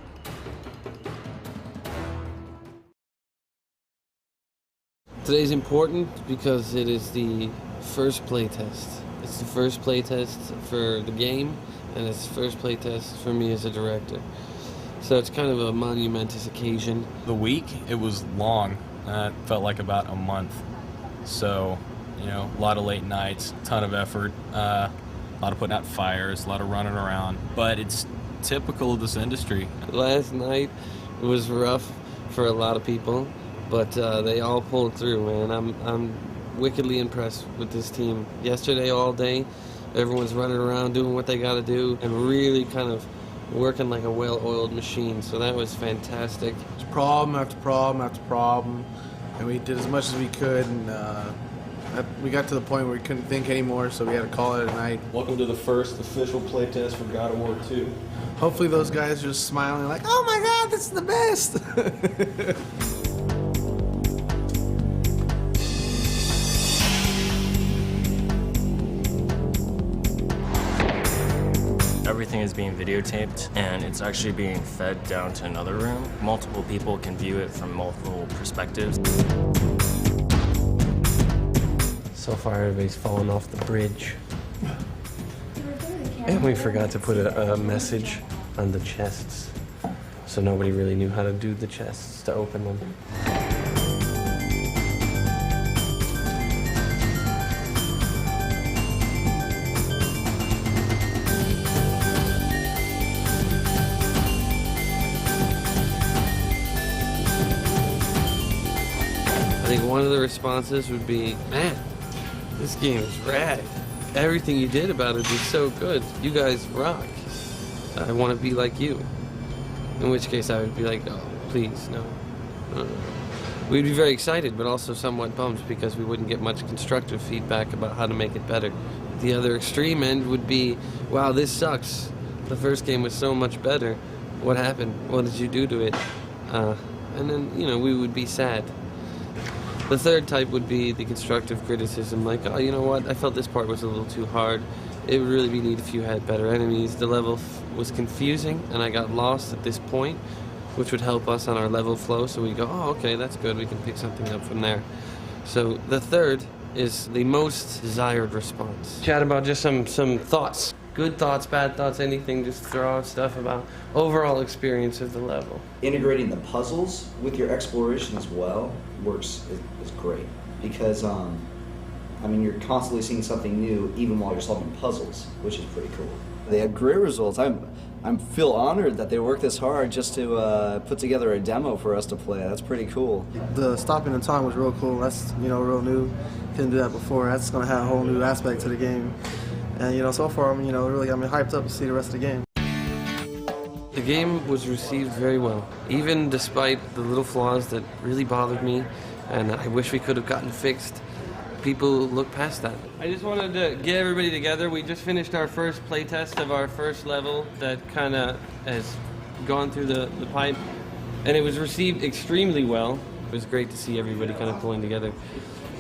Today's important because it is the first playtest. It's the first playtest for the game, and it's the first playtest for me as a director. So it's kind of a monumentous occasion. The week, it was long. It felt like about a month. So, you know, a lot of late nights, a ton of effort, a lot of putting out fires, a lot of running around. But it's typical of this industry. Last night was rough for a lot of people, but they all pulled through, man. I'm wickedly impressed with this team. Yesterday all day, everyone's running around doing what they got to do and really kind of working like a well-oiled machine, so that was fantastic. Problem after problem after problem, and we did as much as we could, and we got to the point where we couldn't think anymore, so we had to call it a night. Welcome to the first official playtest for God of War II. Hopefully those guys are just smiling like, oh my god, this is the best! Everything is being videotaped, and it's actually being fed down to another room. Multiple people can view it from multiple perspectives. So far, everybody's fallen off the bridge. And we forgot to put a message on the chests, so nobody really knew how to do the chests to open them. I think one of the responses would be, man, this game is rad. Everything you did about it is so good. You guys rock. I want to be like you. In which case I would be like, oh, please, no. We'd be very excited, but also somewhat bummed because we wouldn't get much constructive feedback about how to make it better. The other extreme end would be, wow, this sucks. The first game was so much better. What happened? What did you do to it? And then, you know, we would be sad. The third type would be the constructive criticism, like, oh, you know what, I felt this part was a little too hard. It would really be neat if you had better enemies. The level was confusing, and I got lost at this point, which would help us on our level flow, so we go, oh, okay, that's good, we can pick something up from there. So the third is the most desired response. Chat about just some thoughts. Good thoughts, bad thoughts, anything, just throw out stuff about overall experience of the level. Integrating the puzzles with your exploration as well is great, because I mean, you're constantly seeing something new even while you're solving puzzles, which is pretty cool. They had great results. I feel honored that they worked this hard just to put together a demo for us to play. That's pretty cool. The stopping the time was real cool. That's, you know, real new. Couldn't do that before. That's going to have a whole new aspect to the game. And, you know, so far, you know, it really got me hyped up to see the rest of the game. The game was received very well, even despite the little flaws that really bothered me and I wish we could have gotten fixed. People look past that. I just wanted to get everybody together. We just finished our first playtest of our first level that kind of has gone through the pipe, and it was received extremely well. It was great to see everybody kind of pulling together,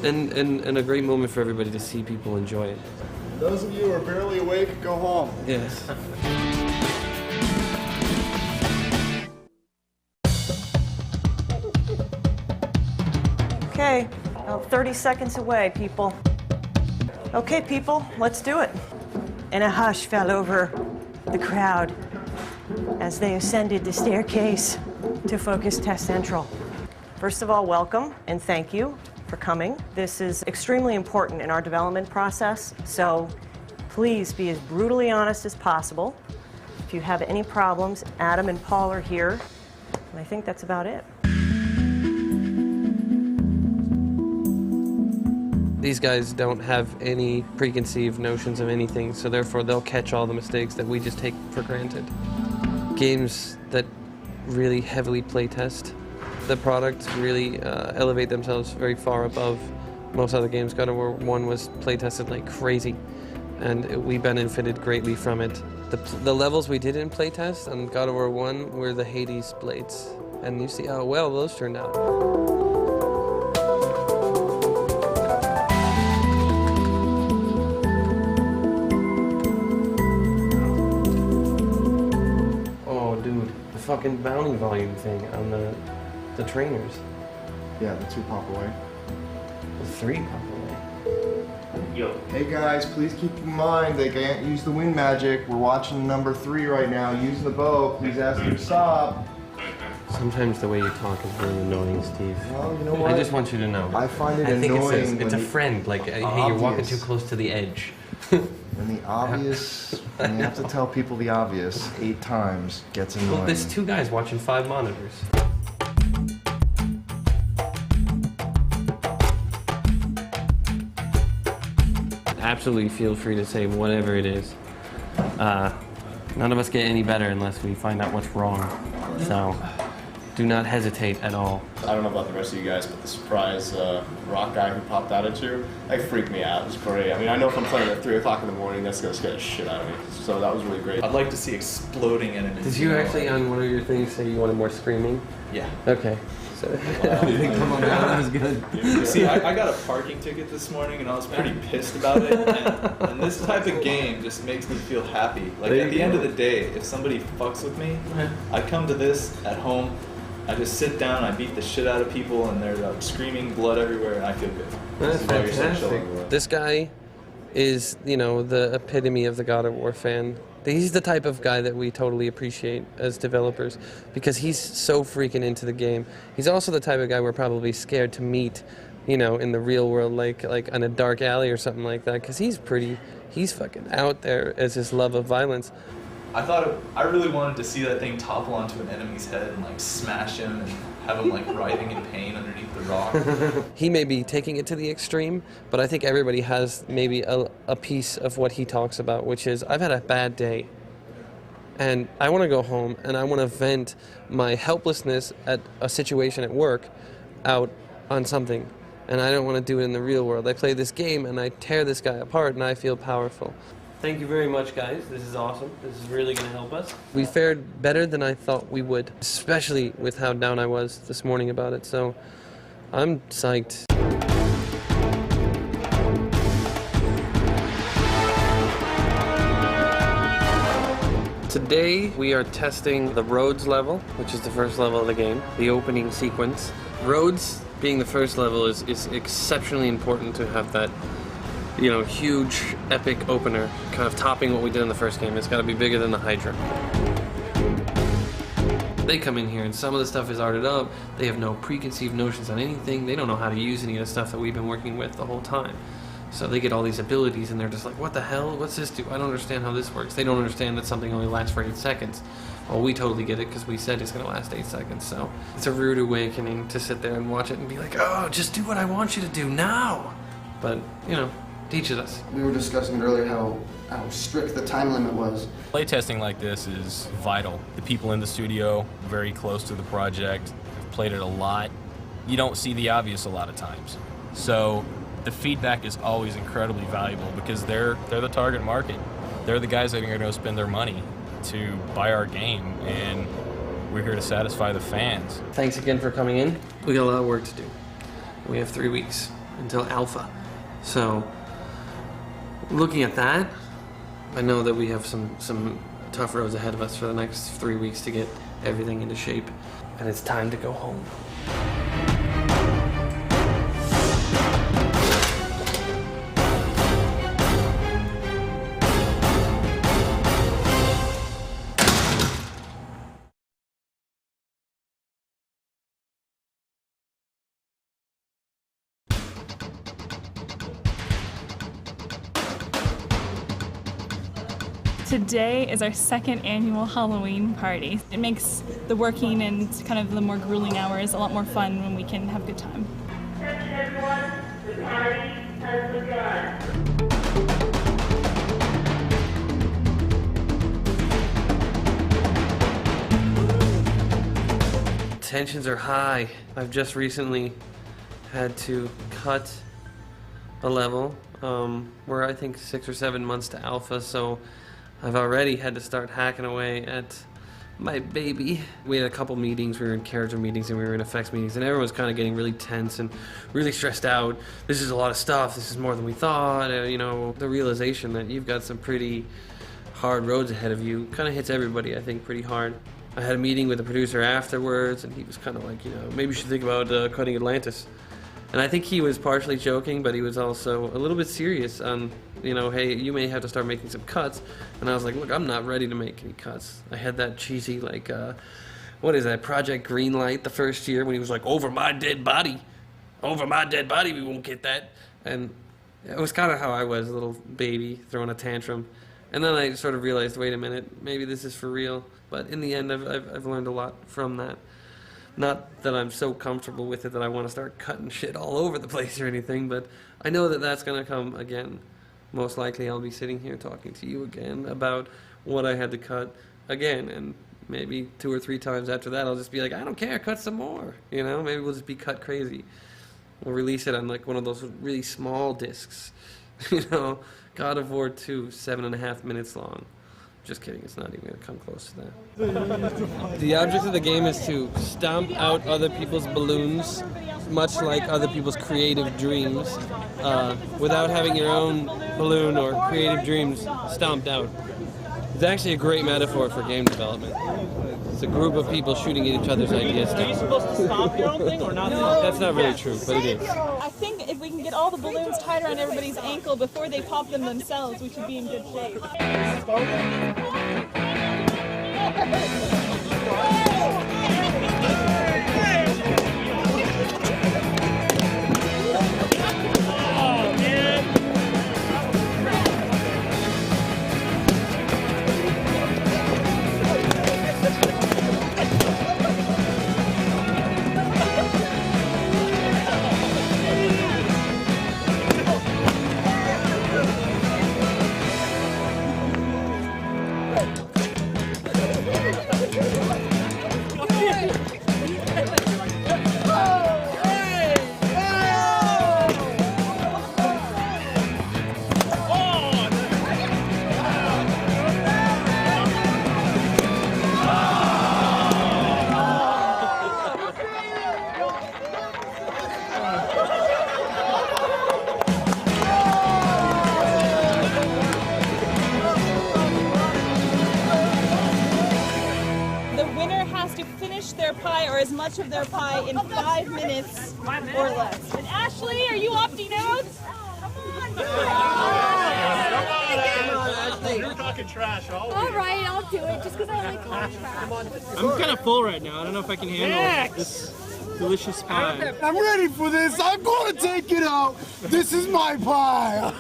and a great moment for everybody to see people enjoy it. Those of you who are barely awake, go home. Yes. Okay, about 30 seconds away, people. Okay, people, let's do it. And a hush fell over the crowd as they ascended the staircase to Focus Test Central. First of all, welcome and thank you for coming. This is extremely important in our development process, so please be as brutally honest as possible. If you have any problems, Adam and Paul are here, and I think that's about it. These guys don't have any preconceived notions of anything, so therefore they'll catch all the mistakes that we just take for granted. Games that really heavily playtest the product, really elevate themselves very far above most other games. God of War 1 was playtested like crazy, and we benefited greatly from it. The levels we did in playtest on God of War 1 were the Hades blades, and you see how well those turned out. Oh, dude, the fucking bounty volume thing on the trainers. Yeah, the 2 pop away. The 3 pop away. Yo. Hey guys, please keep in mind they can't use the wind magic. We're watching number 3 right now. Use the bow. Please ask them to stop. Sometimes the way you talk is really annoying, Steve. Well, you know what? I just want you to know. I find it I think annoying. it's a friend. Like, hey, you're walking too close to the edge. When the obvious, when you have to tell people the obvious 8 times, gets annoying. Well, there's 2 guys watching 5 monitors. Absolutely feel free to say whatever it is. None of us get any better unless we find out what's wrong. So do not hesitate at all. I don't know about the rest of you guys, but the surprise rock guy who popped out at you, like, freaked me out. It was great. I mean, I know if I'm playing at 3 o'clock in the morning, that's going to scare the shit out of me. So that was really great. I'd like to see exploding enemies. Did you actually, on one of your things, say you wanted more screaming? Yeah. Okay. So, come on, that was good. See, I got a parking ticket this morning, and I was pretty pissed about it. And this type of game just makes me feel happy. Like, at the end of the day, if somebody fucks with me, I come to this at home, I just sit down, I beat the shit out of people, and they're like screaming blood everywhere, and I feel good. That's fantastic. This guy is, you know, the epitome of the God of War fan. He's the type of guy that we totally appreciate as developers because he's so freaking into the game. He's also the type of guy we're probably scared to meet, you know, in the real world, like in a dark alley or something like that, because he's fucking out there as his love of violence. I really wanted to see that thing topple onto an enemy's head and like smash him and have him like writhing in pain underneath the rock. He may be taking it to the extreme, but I think everybody has maybe a piece of what he talks about, which is, I've had a bad day, and I want to go home, and I want to vent my helplessness at a situation at work out on something, and I don't want to do it in the real world. I play this game, and I tear this guy apart, and I feel powerful. Thank you very much, guys. This is awesome. This is really going to help us. We fared better than I thought we would, especially with how down I was this morning about it. So I'm psyched. Today we are testing the roads level, which is the first level of the game, the opening sequence. Roads being the first level is exceptionally important to have that, you know, huge, epic opener, kind of topping what we did in the first game. It's got to be bigger than the Hydra. They come in here and some of the stuff is arted up. They have no preconceived notions on anything. They don't know how to use any of the stuff that we've been working with the whole time. So they get all these abilities and they're just like, what the hell? What's this do? I don't understand how this works. They don't understand that something only lasts for 8 seconds. Well, we totally get it because we said it's going to last 8 seconds. So it's a rude awakening to sit there and watch it and be like, oh, just do what I want you to do now. But, you know, teaches us. We were discussing earlier how strict the time limit was. Playtesting like this is vital. The people in the studio, very close to the project, have played it a lot. You don't see the obvious a lot of times. So the feedback is always incredibly valuable because they're the target market. They're the guys that are going to spend their money to buy our game, and we're here to satisfy the fans. Thanks again for coming in. We got a lot of work to do. We have 3 weeks until alpha. So looking at that, I know that we have some tough roads ahead of us for the next 3 weeks to get everything into shape, and it's time to go home. Today is our second annual Halloween party. It makes the working and kind of the more grueling hours a lot more fun when we can have a good time. Attention everyone, the party has begun. tensions are high. I've just recently had to cut a level. We're, I think, 6 or 7 months to alpha, so I've already had to start hacking away at my baby. We had a couple meetings. We were in character meetings and we were in effects meetings, and everyone was kind of getting really tense and really stressed out. This is a lot of stuff. This is more than we thought. You know, the realization that you've got some pretty hard roads ahead of you kind of hits everybody, I think, pretty hard. I had a meeting with the producer afterwards, and he was kind of like, you know, maybe you should think about cutting Atlantis. And I think he was partially joking, but he was also a little bit serious on, you know, hey, you may have to start making some cuts. And I was like, look, I'm not ready to make any cuts. I had that cheesy, like, what is that, Project Greenlight the first year when he was like, over my dead body, we won't get that. And it was kind of how I was, a little baby throwing a tantrum. And then I sort of realized, wait a minute, maybe this is for real. But in the end, I've learned a lot from that. Not that I'm so comfortable with it that I want to start cutting shit all over the place or anything, but I know that that's going to come again. Most likely I'll be sitting here talking to you again about what I had to cut again, and maybe 2 or 3 times after that I'll just be like, I don't care, cut some more. You know, maybe we'll just be cut crazy. We'll release it on like one of those really small discs. You know, God of War II, 7.5 minutes long. Just kidding, it's not even going to come close to that. The object of the game is to stomp out other people's balloons, much like other people's creative dreams, without having your own balloon or creative dreams stomped out. It's actually a great metaphor for game development. It's a group of people shooting at each other's ideas. Are you supposed to stomp your own thing or not? No, that's not really true, but it is. I think if we can get all the balloons tied around everybody's ankle before they pop them themselves, we should be in good shape. Their pie or as much of their pie in 5 minutes or less. And Ashley, are you opting out? You're talking trash always. All right, I'll do it just because I like talking trash. I'm kind of full right now. I don't know if I can handle this delicious pie. I'm ready for this. I'm going to take it out. This is my pie.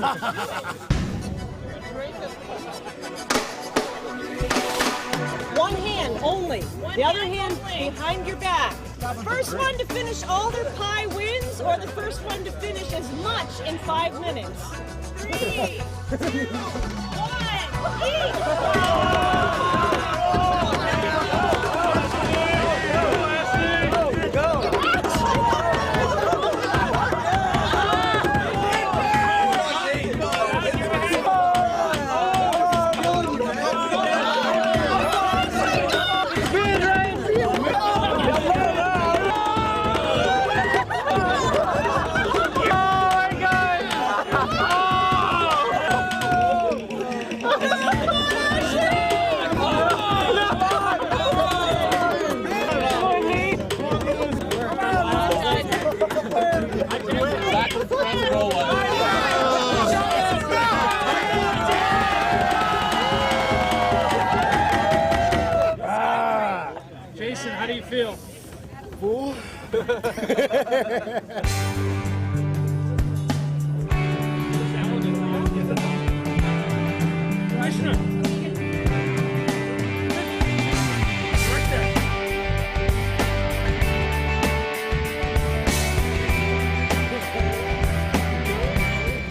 One hand only. The other hand behind your back. First one to finish all their pie wins, or the first one to finish as much in 5 minutes. 3, 2, 1, eat! Jason, how do you feel? Fool.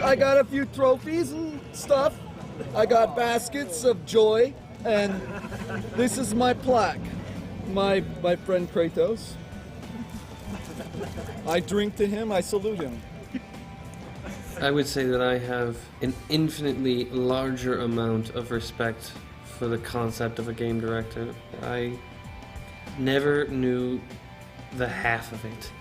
I got a few trophies and stuff. I got baskets of joy, and this is my plaque. My friend Kratos. I drink to him, I salute him. I would say that I have an infinitely larger amount of respect for the concept of a game director. I never knew the half of it.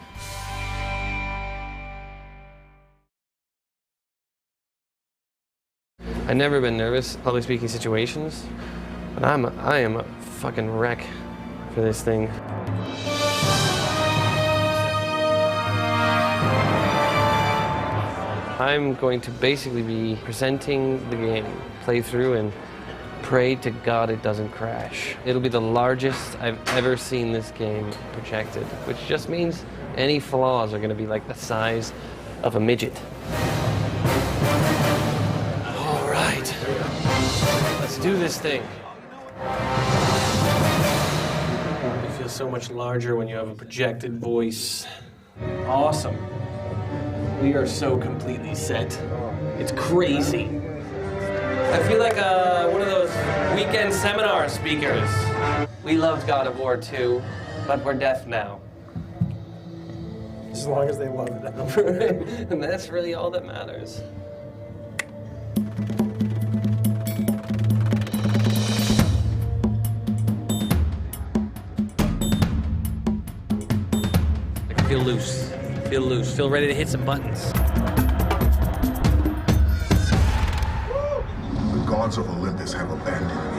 I've never been nervous in public speaking situations, but I am a fucking wreck for this thing. I'm going to basically be presenting the game, play through, and pray to God it doesn't crash. It'll be the largest I've ever seen this game projected, which just means any flaws are going to be like the size of a midget. All right, let's do this thing. You feel so much larger when you have a projected voice. Awesome. We are so completely set. It's crazy. I feel like one of those weekend seminar speakers. We loved God of War II, but we're deaf now. As long as they love it. And that's really all that matters. Feel loose. Feel loose. Feel ready to hit some buttons. The gods of Olympus have abandoned me.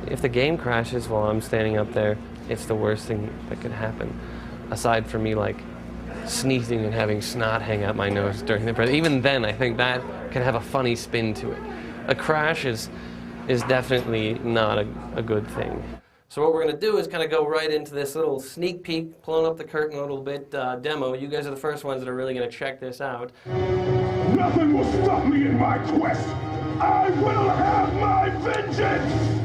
If the game crashes while I'm standing up there, it's the worst thing that could happen. Aside from me like sneezing and having snot hang out my nose during the press. Even then, I think that can have a funny spin to it. A crash is definitely not a good thing. So what we're gonna do is kind of go right into this little sneak peek, pulling up the curtain a little bit, demo. You guys are the first ones that are really gonna check this out. Nothing will stop me in my quest. I will have my vengeance.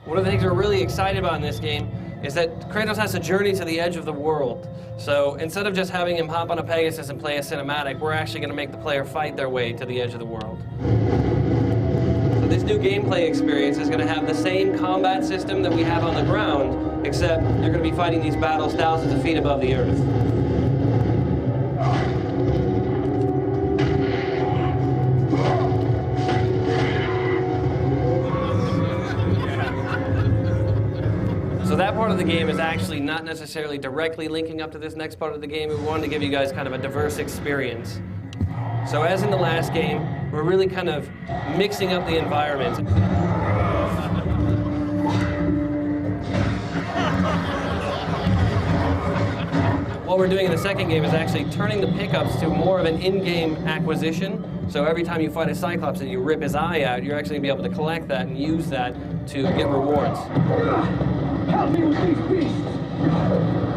One of the things we're really excited about in this game is that Kratos has to journey to the edge of the world. So instead of just having him hop on a Pegasus and play a cinematic, we're actually going to make the player fight their way to the edge of the world. So this new gameplay experience is going to have the same combat system that we have on the ground, except you're going to be fighting these battles thousands of feet above the earth. So that part of the game is actually not necessarily directly linking up to this next part of the game. We wanted to give you guys kind of a diverse experience. So as in the last game, we're really kind of mixing up the environments. What we're doing in the second game is actually turning the pickups to more of an in-game acquisition. So every time you fight a Cyclops and you rip his eye out, you're actually going to be able to collect that and use that to get rewards. Help me with these beasts!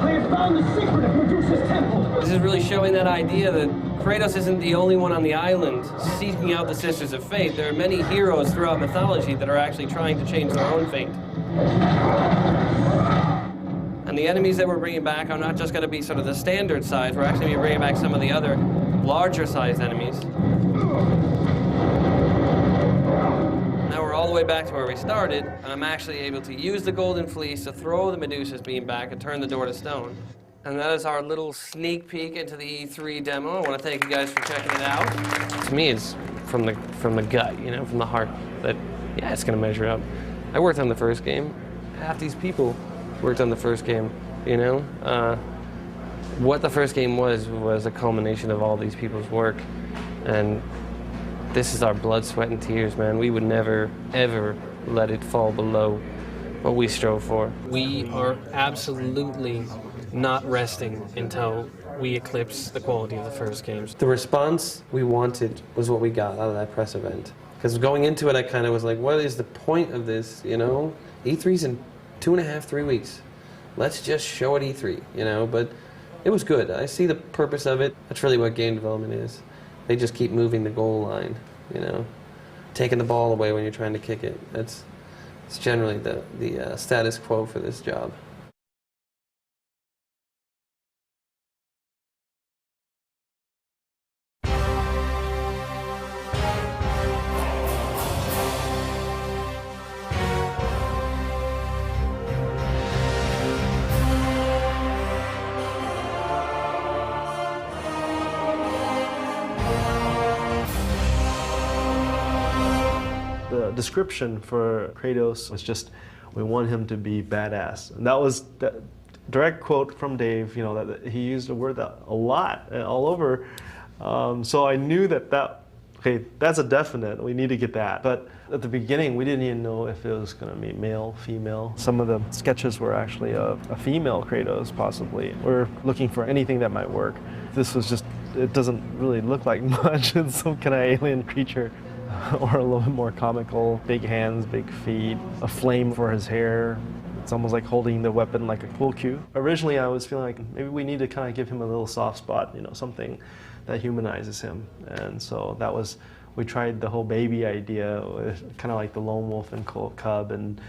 I have found the secret of Medusa's temple! This is really showing that idea that Kratos isn't the only one on the island seeking out the Sisters of Fate. There are many heroes throughout mythology that are actually trying to change their own fate. And the enemies that we're bringing back are not just going to be sort of the standard size, we're actually going to be bringing back some of the other larger sized enemies. Now we're all the way back to where we started, and I'm actually able to use the Golden Fleece to throw the Medusa's beam back and turn the door to stone. And that is our little sneak peek into the E3 demo. I want to thank you guys for checking it out. To me, it's from the gut, you know, from the heart, that, yeah, it's going to measure up. I worked on the first game. Half these people worked on the first game, you know? What the first game was a culmination of all these people's work. And this is our blood, sweat, and tears, man. We would never, ever let it fall below what we strove for. We are absolutely not resting until we eclipse the quality of the first games. The response we wanted was what we got out of that press event. Because going into it, I kind of was like, what is the point of this, you know? E3's in 2.5, 3 weeks. Let's just show at E3, you know? But it was good. I see the purpose of it. That's really what game development is. They just keep moving the goal line, you know? Taking the ball away when you're trying to kick it. It's generally the status quo for this job. The description for Kratos was just, we want him to be badass. And that was the direct quote from Dave, you know, that he used a word that a lot, all over. So I knew okay, that's a definite, we need to get that. But at the beginning, we didn't even know if it was gonna be male, female. Some of the sketches were actually a female Kratos, possibly. We're looking for anything that might work. This was just, it doesn't really look like much. It's some kind of alien creature. Or a little bit more comical. Big hands, big feet, a flame for his hair. It's almost like holding the weapon like a pool cue. Originally I was feeling like maybe we need to kind of give him a little soft spot, you know, something that humanizes him. And so that was, we tried the whole baby idea, kind of like the lone wolf and cub, and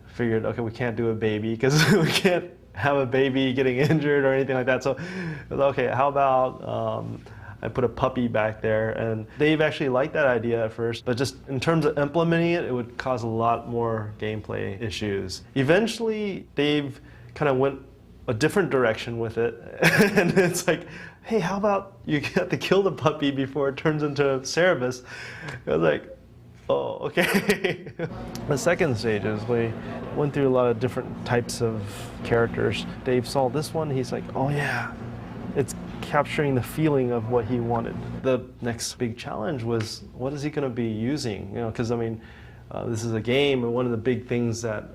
figured, okay, we can't do a baby because we can't have a baby getting injured or anything like that. So, okay, how about I put a puppy back there, and Dave actually liked that idea at first, but just in terms of implementing it, it would cause a lot more gameplay issues. Eventually, Dave kind of went a different direction with it, and it's like, hey, how about you have to kill the puppy before it turns into Cerebus? I was like, oh, okay. The second stage is we went through a lot of different types of characters. Dave saw this one, he's like, oh yeah, it's capturing the feeling of what he wanted. The next big challenge was, what is he going to be using? You know, because I mean, this is a game, and one of the big things that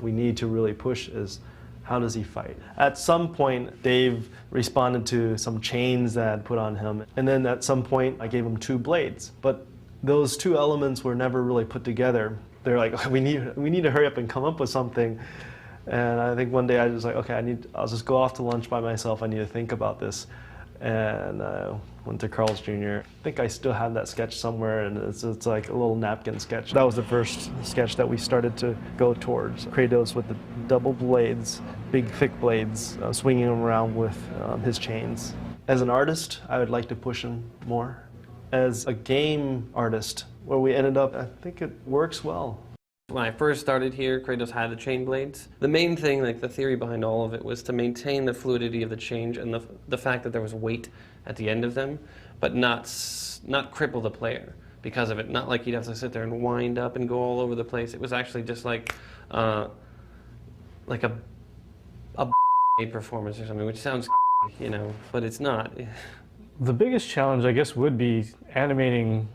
we need to really push is, how does he fight? At some point, Dave responded to some chains that I'd put on him, and then at some point, I gave him 2 blades. But those 2 elements were never really put together. They're like, we need to hurry up and come up with something. And I think one day I was like, okay, I'll just go off to lunch by myself. I need to think about this. And I went to Carl's Jr. I think I still have that sketch somewhere, and it's like a little napkin sketch. That was the first sketch that we started to go towards. Kratos with the double blades, big thick blades, swinging him around with his chains. As an artist, I would like to push him more. As a game artist, where we ended up, I think it works well. When I first started here, Kratos had the chain blades. The main thing, like the theory behind all of it, was to maintain the fluidity of the change and the fact that there was weight at the end of them, but not cripple the player because of it. Not like you'd have to sit there and wind up and go all over the place. It was actually just like a performance or something, which sounds, you know, but it's not. The biggest challenge, I guess, would be animating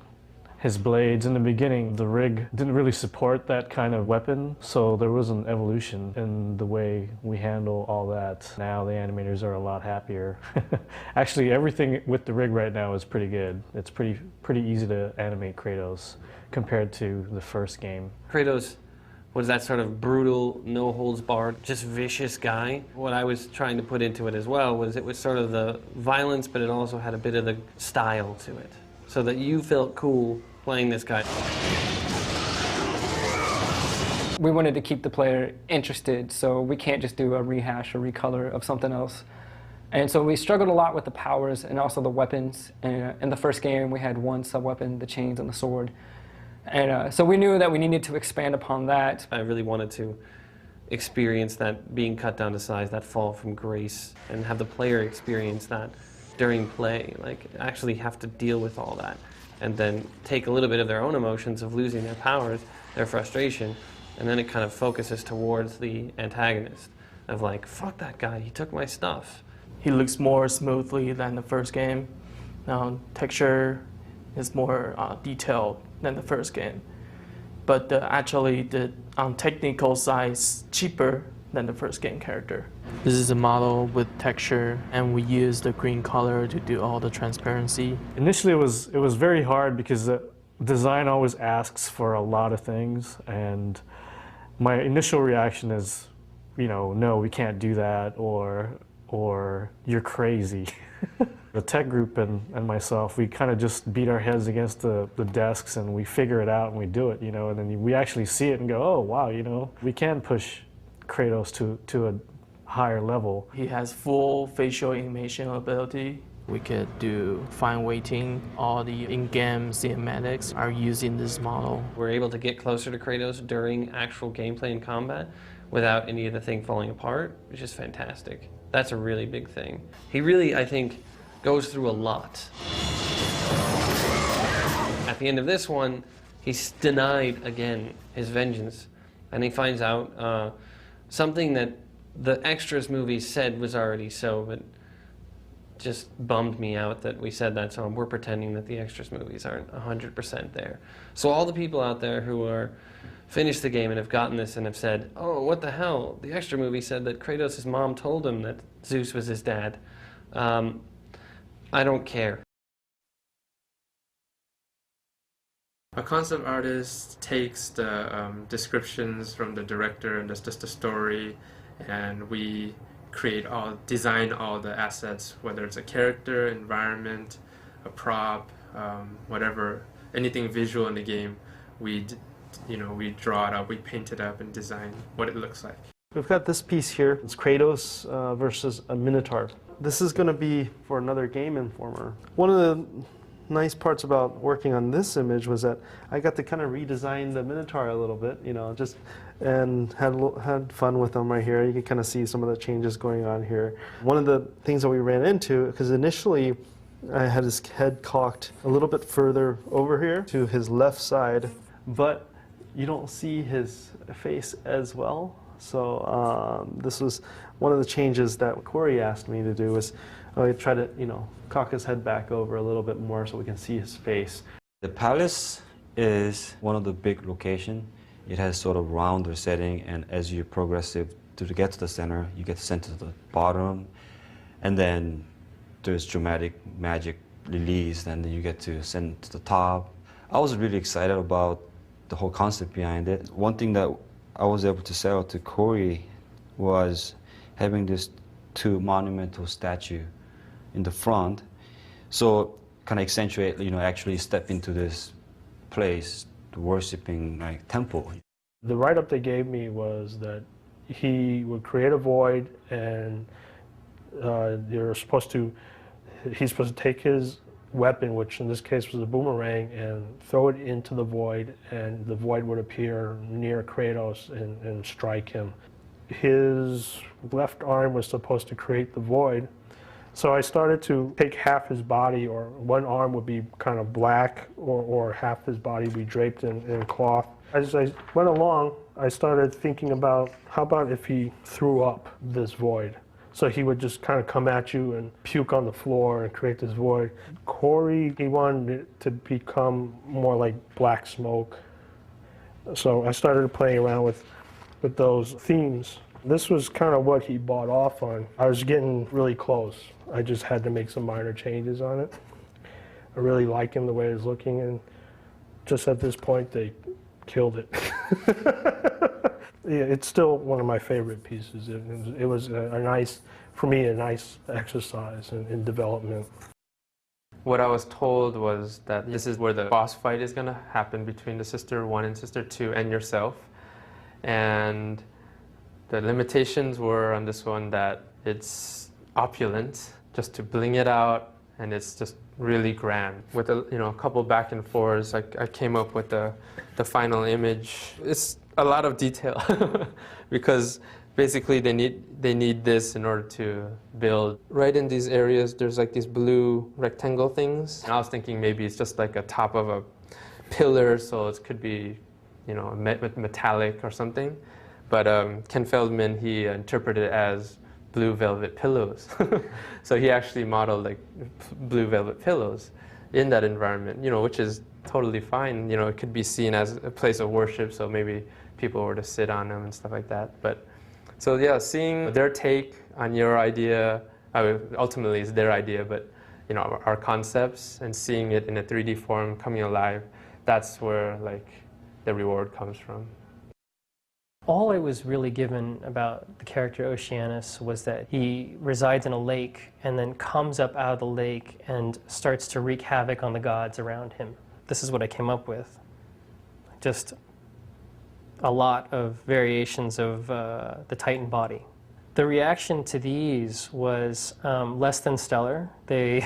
his blades. In the beginning, the rig didn't really support that kind of weapon, so there was an evolution in the way we handle all that. Now the animators are a lot happier. Actually, everything with the rig right now is pretty good. It's pretty easy to animate Kratos compared to the first game. Kratos was that sort of brutal, no-holds-barred, just vicious guy. What I was trying to put into it as well was it was sort of the violence, but it also had a bit of the style to it, so that you felt cool playing this guy. We wanted to keep the player interested, so we can't just do a rehash or recolor of something else. And so we struggled a lot with the powers and also the weapons. And in the first game, we had one sub-weapon, the chains and the sword. And so we knew that we needed to expand upon that. I really wanted to experience that being cut down to size, that fall from grace, and have the player experience that during play, like actually have to deal with all that, and then take a little bit of their own emotions of losing their powers, their frustration, and then it kind of focuses towards the antagonist of like, fuck that guy, he took my stuff. He looks more smoothly than the first game. Texture is more detailed than the first game. but actually the on technical side is cheaper than the first game character. This is a model with texture, and we use the green color to do all the transparency. Initially it was very hard because the design always asks for a lot of things, and my initial reaction is, you know, no, we can't do that, or you're crazy. The tech group and myself, we kind of just beat our heads against the desks and we figure it out and we do it, you know, and then we actually see it and go, oh wow, you know, we can push Kratos to a higher level. He has full facial animation ability. We could do fine weighting. All the in-game cinematics are using this model. We're able to get closer to Kratos during actual gameplay and combat without any of the thing falling apart, which is fantastic. That's a really big thing. He really, I think, goes through a lot. At the end of this one, he's denied again his vengeance, and he finds out something that the extras movie said was already so, but just bummed me out that we said that, so we're pretending that the extras movies aren't 100% there. So all the people out there who are finished the game and have gotten this and have said, oh, what the hell, the extra movie said that Kratos' mom told him that Zeus was his dad. I don't care. A concept artist takes the descriptions from the director and just the story, and we design all the assets, whether it's a character, environment, a prop, whatever, anything visual in the game, we draw it up, we paint it up and design what it looks like. We've got this piece here. It's Kratos versus a Minotaur. This is going to be for another Game Informer. One of the nice parts about working on this image was that I got to kind of redesign the Minotaur a little bit, you know, and had fun with them right here. You can kind of see some of the changes going on here. One of the things that we ran into, because initially I had his head cocked a little bit further over here to his left side, but you don't see his face as well. So this was one of the changes that Corey asked me to do, was try to, you know, cock his head back over a little bit more so we can see his face. The palace is one of the big locations. It has sort of rounder setting, and as you progress to get to the center, you get sent to the bottom, and then there's dramatic magic release, and then you get to send to the top. I was really excited about the whole concept behind it. One thing that I was able to sell to Corey was having this two monumental statue in the front, so kind of accentuate, you know, actually step into this place, the worshipping like temple. The write-up they gave me was that he would create a void, and he's supposed to take his weapon, which in this case was a boomerang, and throw it into the void, and the void would appear near Kratos and strike him. His left arm was supposed to create the void, so I started to take half his body, or one arm would be kind of black, or half his body would be draped in cloth. As I went along, I started thinking about, how about if he threw up this void? So he would just kind of come at you and puke on the floor and create this void. Corey, he wanted it to become more like black smoke. So I started playing around with those themes. This was kind of what he bought off on. I was getting really close. I just had to make some minor changes on it. I really like him the way he's looking, and just at this point they killed it. Yeah, it's still one of my favorite pieces. It was a nice, for me, a nice exercise in development. What I was told was that this is where the boss fight is going to happen between the Sister 1 and Sister 2 and yourself. And the limitations were on this one that it's opulent, just to bling it out, and it's just really grand. With a couple back and forths, I came up with the final image. It's a lot of detail because basically they need this in order to build. Right in these areas, there's like these blue rectangle things. And I was thinking maybe it's just like a top of a pillar, so it could be, metallic or something. But Ken Feldman, he interpreted it as blue velvet pillows. So he actually modeled like blue velvet pillows in that environment, which is totally fine. You know, it could be seen as a place of worship, so maybe people were to sit on them and stuff like that. But so yeah, seeing their take on your idea, ultimately it's their idea, but you know, our concepts, and seeing it in a 3D form coming alive, that's where like the reward comes from. All I was really given about the character Oceanus was that he resides in a lake and then comes up out of the lake and starts to wreak havoc on the gods around him. This is what I came up with. Just a lot of variations of the Titan body. The reaction to these was less than stellar. They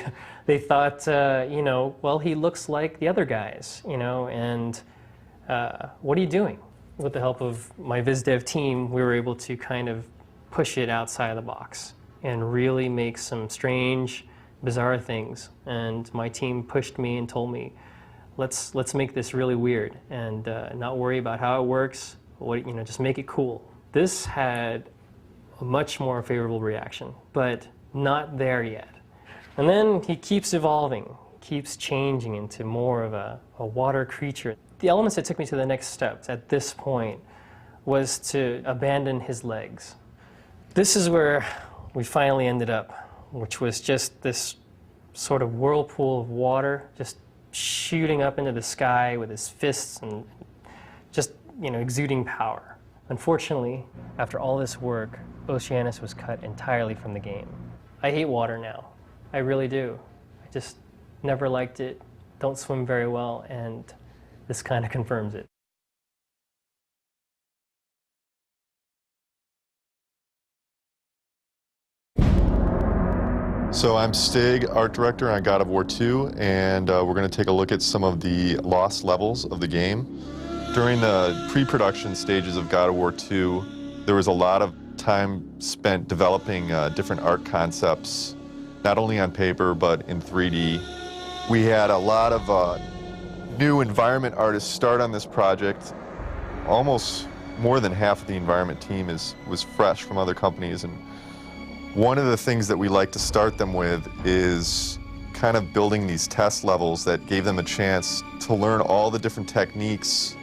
thought, you know, well, he looks like the other guys, you know, and what are you doing? With the help of my VizDev team, we were able to kind of push it outside of the box and really make some strange, bizarre things. And my team pushed me and told me, let's make this really weird and not worry about how it works. You know, just make it cool. This had a much more favorable reaction, but not there yet. And then he keeps evolving, keeps changing into more of a water creature. The elements that took me to the next steps at this point was to abandon his legs. This is where we finally ended up, which was just this sort of whirlpool of water just shooting up into the sky with his fists and just, you know, exuding power. Unfortunately, after all this work, Oceanus was cut entirely from the game. I hate water now. I really do. I just never liked it, don't swim very well, and this kind of confirms it. So I'm Stig, art director on God of War II, and we're going to take a look at some of the lost levels of the game. During the pre-production stages of God of War II, there was a lot of time spent developing different art concepts, not only on paper, but in 3D. We had a lot of new environment artists start on this project. Almost more than half of the environment team was fresh from other companies, and one of the things that we like to start them with is kind of building these test levels that gave them a chance to learn all the different techniques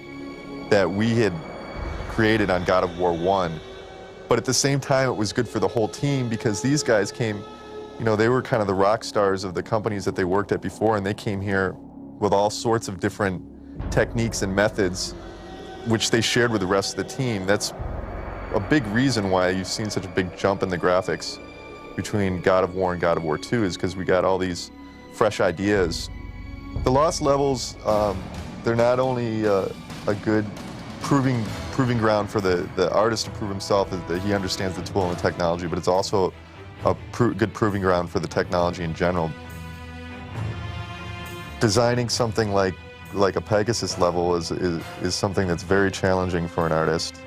that we had created on God of War I. But at the same time, it was good for the whole team because these guys came, you know, they were kind of the rock stars of the companies that they worked at before, and they came here with all sorts of different techniques and methods, which they shared with the rest of the team. That's a big reason why you've seen such a big jump in the graphics between God of War and God of War II, is because we got all these fresh ideas. The lost levels, they're not only a good proving ground for the artist to prove himself that he understands the tool and the technology, but it's also a good proving ground for the technology in general. Designing something like a Pegasus level is something that's very challenging for an artist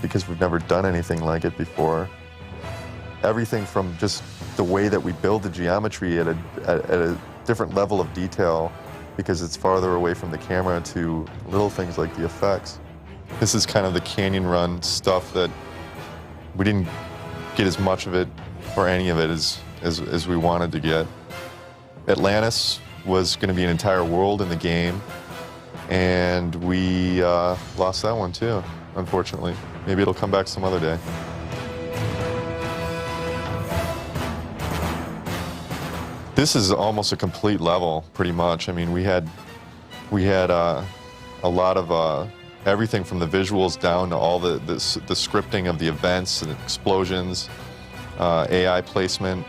because we've never done anything like it before. Everything from just the way that we build the geometry at a different level of detail because it's farther away from the camera to little things like the effects. This is kind of the canyon run stuff that we didn't get as much of it or any of it as we wanted to get. Atlantis was going to be an entire world in the game, and we lost that one too, unfortunately. Maybe it'll come back some other day. This is almost a complete level, pretty much. I mean, we had a lot of everything from the visuals down to all the scripting of the events and explosions, AI placement.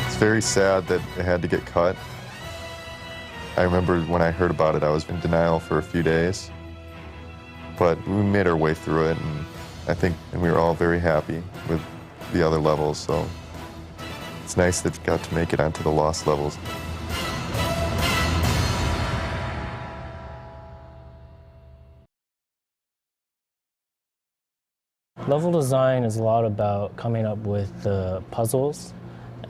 It's very sad that it had to get cut. I remember when I heard about it, I was in denial for a few days, but we made our way through it, and we were all very happy with the other levels. So it's nice that it got to make it onto the lost levels. Level design is a lot about coming up with the puzzles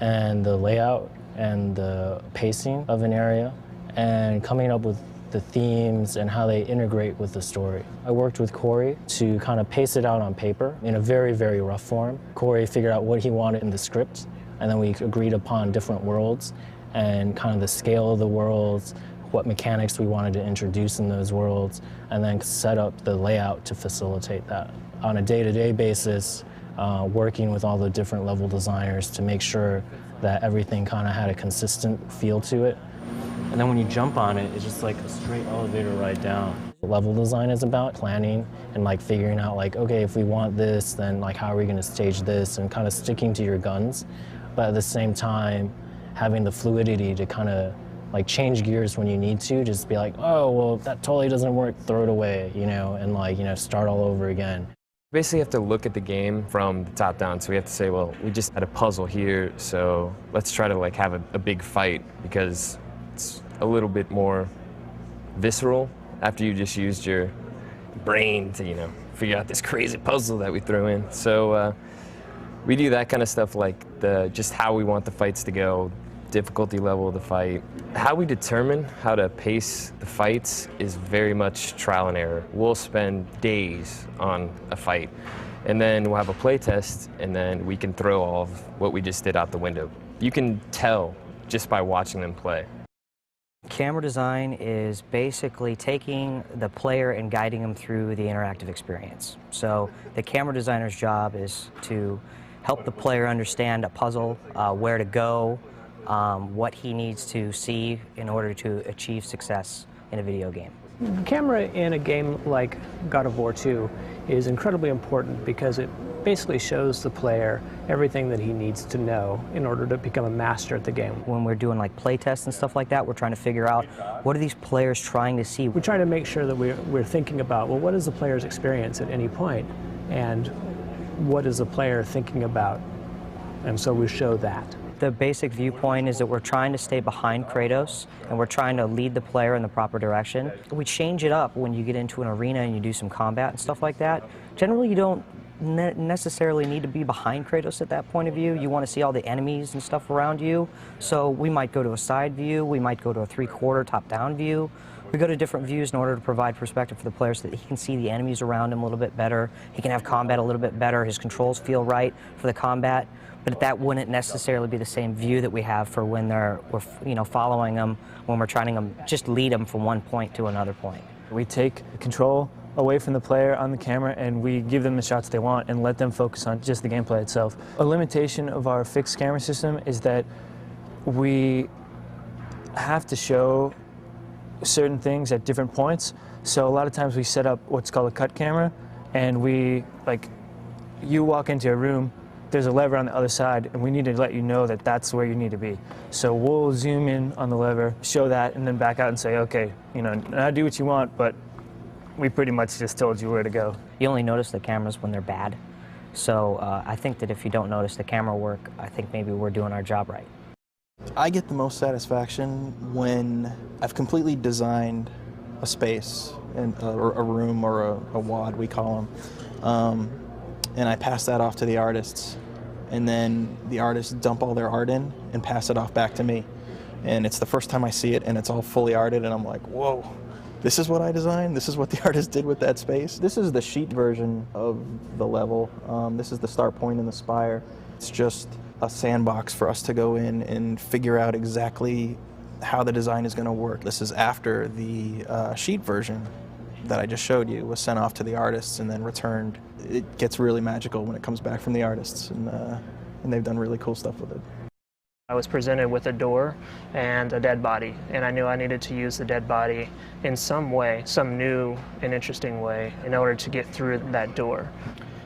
and the layout and the pacing of an area and coming up with the themes and how they integrate with the story. I worked with Corey to kind of pace it out on paper in a very, very rough form. Corey figured out what he wanted in the script, and then we agreed upon different worlds and kind of the scale of the worlds, what mechanics we wanted to introduce in those worlds, and then set up the layout to facilitate that. On a day-to-day basis, working with all the different level designers to make sure that everything kind of had a consistent feel to it. And then when you jump on it, it's just like a straight elevator ride down. Level design is about planning and like figuring out like, okay, if we want this, then like how are we going to stage this, and kind of sticking to your guns, but at the same time having the fluidity to kind of like change gears when you need to, just be like, oh, well, that totally doesn't work, throw it away, you know, and like, you know, start all over again. Basically have to look at the game from the top down. So we have to say, well, we just had a puzzle here, so let's try to like have a big fight, because it's a little bit more visceral after you just used your brain to, you know, figure out this crazy puzzle that we threw in. So we do that kind of stuff, like just how we want the fights to go, difficulty level of the fight. How we determine how to pace the fights is very much trial and error. We'll spend days on a fight, and then we'll have a play test, and then we can throw all of what we just did out the window. You can tell just by watching them play. Camera design is basically taking the player and guiding them through the interactive experience. So the camera designer's job is to help the player understand a puzzle, where to go, what he needs to see in order to achieve success in a video game. The camera in a game like God of War II is incredibly important because it basically shows the player everything that he needs to know in order to become a master at the game. When we're doing like play tests and stuff like that, we're trying to figure out what are these players trying to see. We try to make sure that we're thinking about, well, what is the player's experience at any point, and what is the player thinking about, and so we show that. The basic viewpoint is that we're trying to stay behind Kratos, and we're trying to lead the player in the proper direction. We change it up when you get into an arena and you do some combat and stuff like that. Generally, you don't necessarily need to be behind Kratos at that point of view. You want to see all the enemies and stuff around you. So we might go to a side view, we might go to a 3/4 top-down view. We go to different views in order to provide perspective for the player so that he can see the enemies around him a little bit better. He can have combat a little bit better. His controls feel right for the combat. But that wouldn't necessarily be the same view that we have for when we're following them, when we're trying to just lead them from one point to another point. We take control away from the player on the camera, and we give them the shots they want and let them focus on just the gameplay itself. A limitation of our fixed camera system is that we have to show certain things at different points. So a lot of times we set up what's called a cut camera, and you walk into a room, there's a lever on the other side, and we need to let you know that that's where you need to be. So we'll zoom in on the lever, show that, and then back out and say, okay, now do what you want, but we pretty much just told you where to go. You only notice the cameras when they're bad. So I think that if you don't notice the camera work, I think maybe we're doing our job right. I get the most satisfaction when I've completely designed a space, and a room or a WAD, we call them. And I pass that off to the artists, and then the artists dump all their art in and pass it off back to me. And it's the first time I see it, and it's all fully arted, and I'm like, whoa, this is what I designed? This is what the artist did with that space? This is the sheet version of the level. This is the start point and the spire. It's just a sandbox for us to go in and figure out exactly how the design is going to work. This is after the sheet version that I just showed you was sent off to the artists and then returned. It gets really magical when it comes back from the artists, and they've done really cool stuff with it. I was presented with a door and a dead body, and I knew I needed to use the dead body in some way, some new and interesting way, in order to get through that door.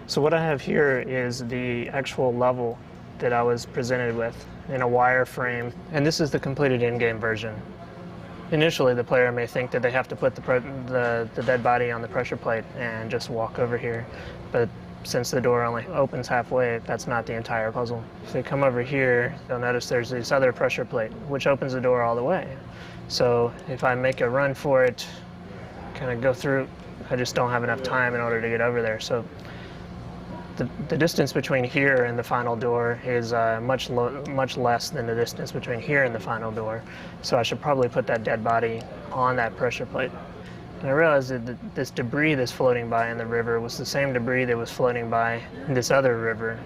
So what I have here is the actual level that I was presented with in a wireframe, and this is the completed in-game version. Initially, the player may think that they have to put the dead body on the pressure plate and just walk over here, but since the door only opens halfway, that's not the entire puzzle. If they come over here, you'll notice there's this other pressure plate, which opens the door all the way. So if I make a run for it, kind of go through, I just don't have enough time in order to get over there. So the distance between here and the final door is much less than the distance between here and the final door. So I should probably put that dead body on that pressure plate. And I realized that this debris that's floating by in the river was the same debris that was floating by in this other river.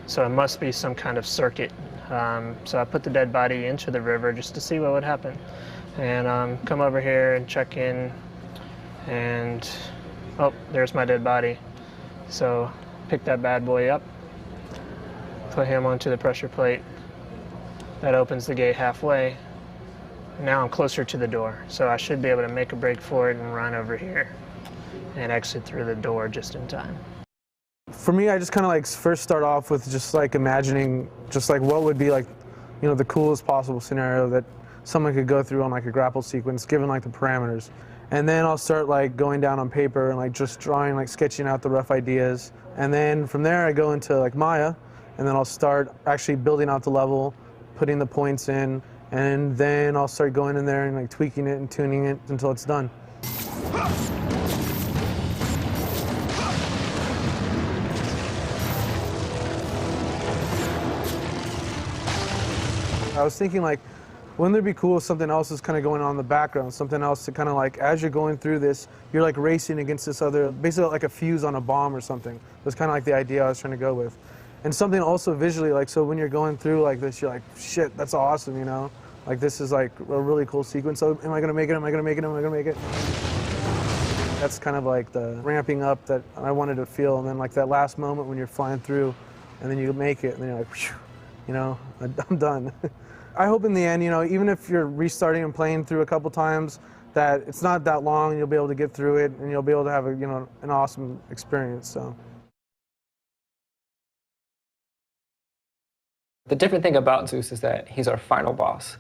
So it must be some kind of circuit So I put the dead body into the river just to see what would happen. And come over here and check in, and oh, there's my dead body. So pick that bad boy up, put him onto the pressure plate. That opens the gate halfway. Now I'm closer to the door, so I should be able to make a break for it and run over here and exit through the door just in time. For me, I just kind of like first start off with just like imagining just like what would be like, you know, the coolest possible scenario that someone could go through on like a grapple sequence, given like the parameters. And then I'll start like going down on paper and like just drawing, like sketching out the rough ideas. And then from there I go into like Maya, and then I'll start actually building out the level, putting the points in, and then I'll start going in there and like tweaking it and tuning it until it's done. I was thinking like, wouldn't it be cool if something else is kind of going on in the background, something else to kind of like, as you're going through this, you're like racing against this other, basically like a fuse on a bomb or something. That's kind of like the idea I was trying to go with. And something also visually, like, so when you're going through like this, you're like, shit, that's awesome, you know? Like, this is like a really cool sequence. So am I gonna make it, am I gonna make it, am I gonna make it? That's kind of like the ramping up that I wanted to feel. And then like that last moment when you're flying through and then you make it and then you're like, whew, you know, I'm done. I hope in the end, you know, even if you're restarting and playing through a couple times, that it's not that long and you'll be able to get through it and you'll be able to have a, you know, an awesome experience, so. The different thing about Zeus is that he's our final boss.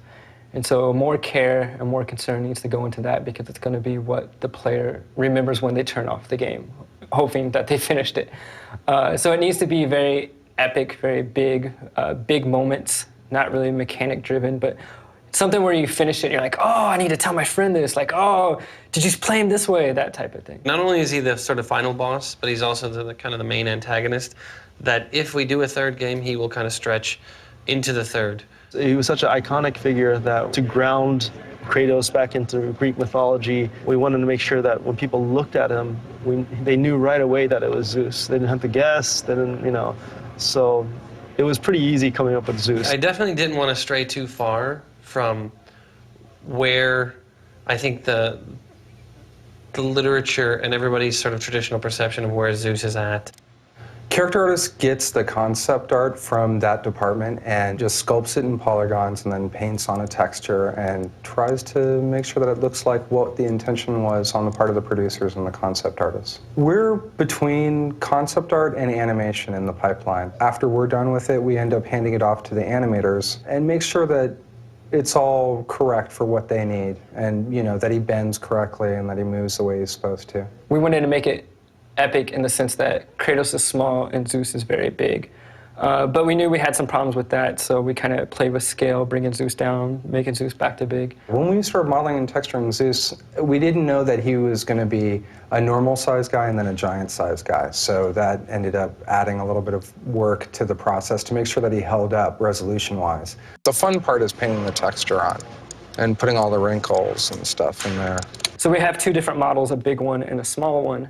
And so more care and more concern needs to go into that because it's going to be what the player remembers when they turn off the game, hoping that they finished it. So it needs to be very epic, very big, big moments, not really mechanic driven, but something where you finish it and you're like, oh, I need to tell my friend this, like, oh, did you play him this way, that type of thing. Not only is he the sort of final boss, but he's also the kind of the main antagonist, that if we do a third game, he will kind of stretch into the third. He was such an iconic figure that to ground Kratos back into Greek mythology, we wanted to make sure that when people looked at him, they knew right away that it was Zeus. They didn't have to guess, they didn't, you know, so it was pretty easy coming up with Zeus. I definitely didn't want to stray too far from where I think the literature and everybody's sort of traditional perception of where Zeus is at. Character artist gets the concept art from that department and just sculpts it in polygons and then paints on a texture and tries to make sure that it looks like what the intention was on the part of the producers and the concept artists. We're between concept art and animation in the pipeline. After we're done with it, we end up handing it off to the animators and make sure that it's all correct for what they need and, you know, that he bends correctly and that he moves the way he's supposed to. We wanted to make it epic in the sense that Kratos is small and Zeus is very big. But we knew we had some problems with that, so we kind of played with scale, bringing Zeus down, making Zeus back to big. When we started modeling and texturing Zeus, we didn't know that he was going to be a normal-sized guy and then a giant-sized guy. So that ended up adding a little bit of work to the process to make sure that he held up resolution-wise. The fun part is painting the texture on and putting all the wrinkles and stuff in there. So we have two different models, a big one and a small one.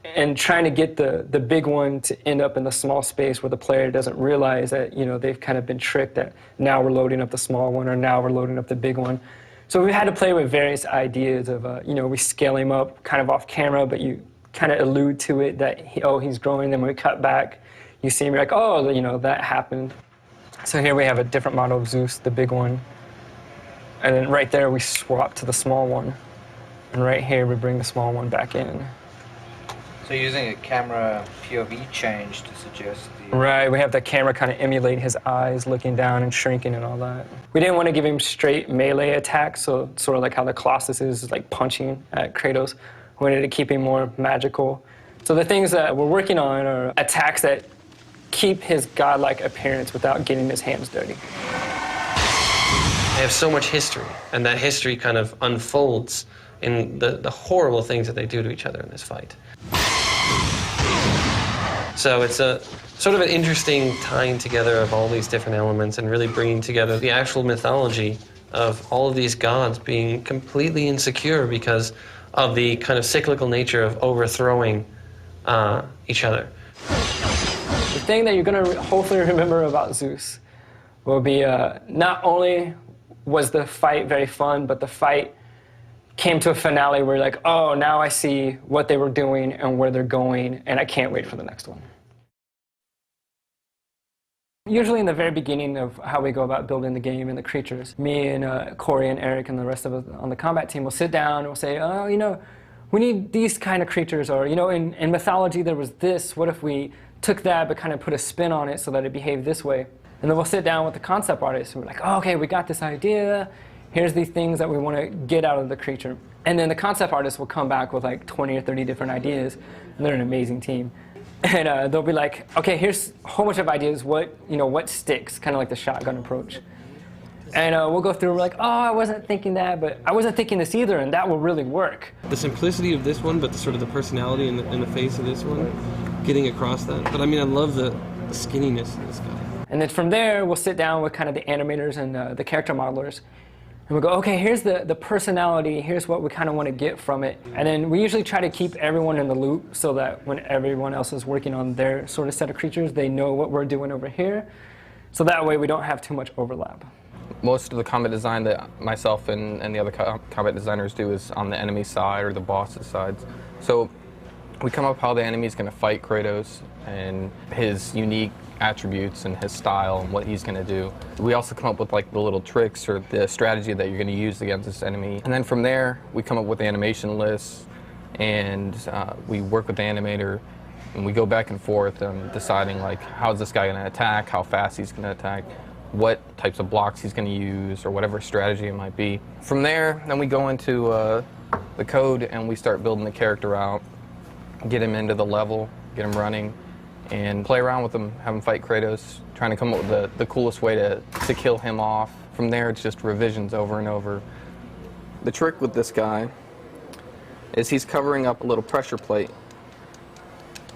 And trying to get the big one to end up in the small space where the player doesn't realize that, you know, they've kind of been tricked that now we're loading up the small one or now we're loading up the big one. So we had to play with various ideas of, you know, we scale him up kind of off camera, but you kind of allude to it that, he's growing. Then when we cut back, you see him, you're like, oh, you know, that happened. So here we have a different model of Zeus, the big one. And then right there, we swap to the small one. And right here, we bring the small one back in. So using a camera POV change to suggest the... Right, we have the camera kind of emulate his eyes looking down and shrinking and all that. We didn't want to give him straight melee attacks, so sort of like how the Colossus is like punching at Kratos. We wanted to keep him more magical. So the things that we're working on are attacks that keep his godlike appearance without getting his hands dirty. They have so much history, and that history kind of unfolds in the horrible things that they do to each other in this fight. So it's a sort of an interesting tying together of all these different elements and really bringing together the actual mythology of all of these gods being completely insecure because of the kind of cyclical nature of overthrowing each other. The thing that you're going to hopefully remember about Zeus will be not only was the fight very fun, but the fight came to a finale where like, oh, now I see what they were doing and where they're going, and I can't wait for the next one. Usually in the very beginning of how we go about building the game and the creatures, me and Corey and Eric and the rest of us on the combat team will sit down and we'll say, oh, you know, we need these kind of creatures, or, you know, in mythology there was this, what if we took that but kind of put a spin on it so that it behaved this way? And then we'll sit down with the concept artist and we're like, oh, okay, we got this idea, here's these things that we want to get out of the creature. And then the concept artist will come back with like 20 or 30 different ideas, and they're an amazing team. And they'll be like, okay, here's a whole bunch of ideas, what sticks, kind of like the shotgun approach. And we'll go through, we're like, oh, I wasn't thinking that, but I wasn't thinking this either, and that will really work. The simplicity of this one, but sort of the personality in the face of this one, getting across that. But I mean, I love the skinniness of this guy. And then from there, we'll sit down with kind of the animators and the character modelers, and we'll go, okay, here's the personality, here's what we kind of want to get from it. And then we usually try to keep everyone in the loop so that when everyone else is working on their sort of set of creatures, they know what we're doing over here. So that way we don't have too much overlap. Most of the combat design that myself and the other combat designers do is on the enemy side or the boss's sides. So we come up how the enemy is going to fight Kratos and his unique attributes and his style and what he's going to do. We also come up with like the little tricks or the strategy that you're going to use against this enemy. And then from there, we come up with animation lists, and we work with the animator, and we go back and forth deciding like how's this guy going to attack, how fast he's going to attack, what types of blocks he's going to use, or whatever strategy it might be. From there, then we go into the code and we start building the character out, get him into the level, get him running, and play around with him, have him fight Kratos, trying to come up with the coolest way to kill him off. From there, it's just revisions over and over. The trick with this guy is he's covering up a little pressure plate.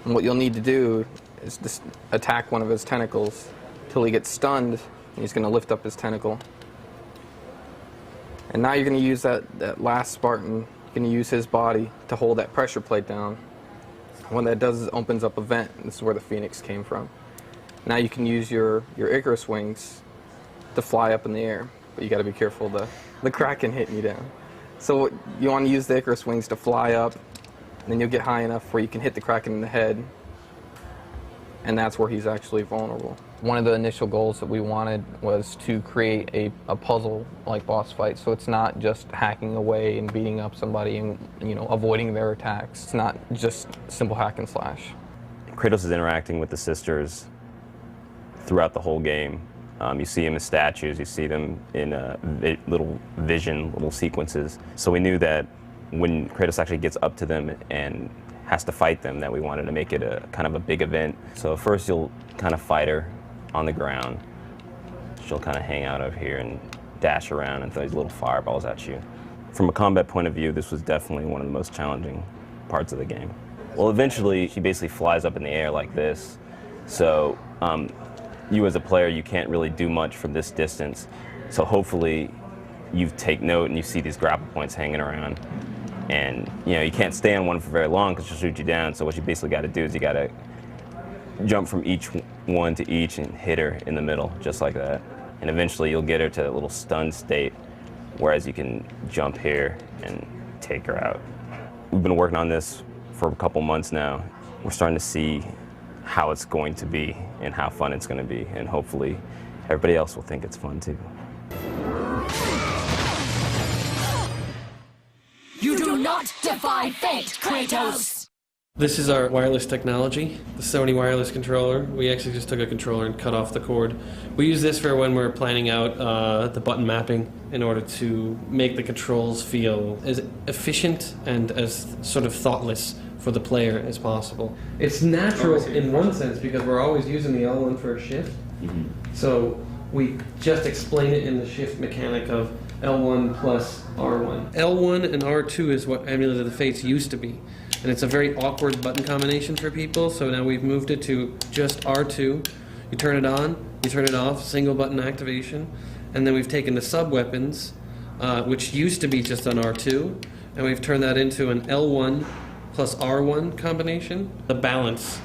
And what you'll need to do is just attack one of his tentacles till he gets stunned, and he's going to lift up his tentacle. And now you're going to use that last Spartan, you're going to use his body to hold that pressure plate down. What that does is it opens up a vent. This is where the Phoenix came from. Now you can use your Icarus wings to fly up in the air, but you got to be careful of the Kraken hitting you down. So you want to use the Icarus wings to fly up, and then you'll get high enough where you can hit the Kraken in the head, and that's where he's actually vulnerable. One of the initial goals that we wanted was to create a puzzle-like boss fight, so it's not just hacking away and beating up somebody and avoiding their attacks. It's not just simple hack and slash. Kratos is interacting with the sisters throughout the whole game. You see them as statues, you see them in little sequences. So we knew that when Kratos actually gets up to them and has to fight them, that we wanted to make it a kind of a big event. So first you'll kind of fight her on the ground. She'll kind of hang out over here and dash around and throw these little fireballs at you. From a combat point of view, this was definitely one of the most challenging parts of the game. Well, eventually she basically flies up in the air like this. So you as a player, you can't really do much from this distance. So hopefully you take note and you see these grapple points hanging around. And you can't stay on one for very long because she'll shoot you down. So what you basically got to do is you got to jump from each one to each and hit her in the middle, just like that. And eventually you'll get her to a little stunned state, whereas you can jump here and take her out. We've been working on this for a couple months now. We're starting to see how it's going to be and how fun it's going to be, and hopefully everybody else will think it's fun too. You do not defy fate, Kratos! This is our wireless technology, the Sony wireless controller. We actually just took a controller and cut off the cord. We use this for when we're planning out the button mapping in order to make the controls feel as efficient and as sort of thoughtless for the player as possible. It's natural in one sense because we're always using the L1 for a shift. So we just explain it in the shift mechanic of L1 plus R1. L1 and R2 is what Amulet of the Fates used to be. And it's a very awkward button combination for people, so now we've moved it to just R2. You turn it on, you turn it off, single button activation. And then we've taken the sub-weapons, which used to be just on R2, and we've turned that into an L1 plus R1 combination. The balance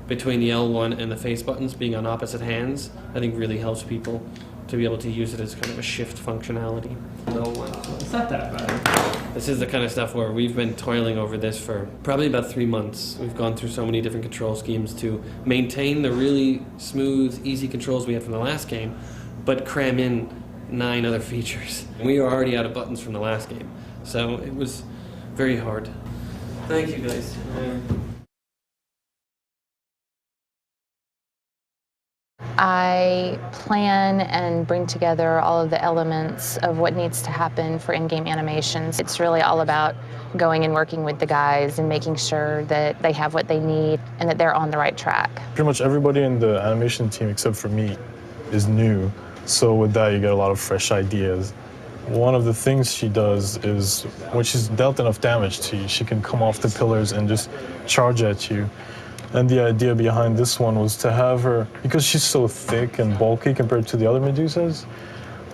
between the L1 and the face buttons being on opposite hands, I think really helps people to be able to use it as kind of a shift functionality. It's not that bad. This is the kind of stuff where we've been toiling over this for probably about 3 months. We've gone through so many different control schemes to maintain the really smooth, easy controls we had from the last game, but cram in 9 other features. We were already out of buttons from the last game, so it was very hard. Thank you, guys. I plan and bring together all of the elements of what needs to happen for in-game animations. It's really all about going and working with the guys and making sure that they have what they need and that they're on the right track. Pretty much everybody in the animation team except for me is new. So with that, you get a lot of fresh ideas. One of the things she does is when she's dealt enough damage to you, she can come off the pillars and just charge at you. And the idea behind this one was to have her, because she's so thick and bulky compared to the other Medusas,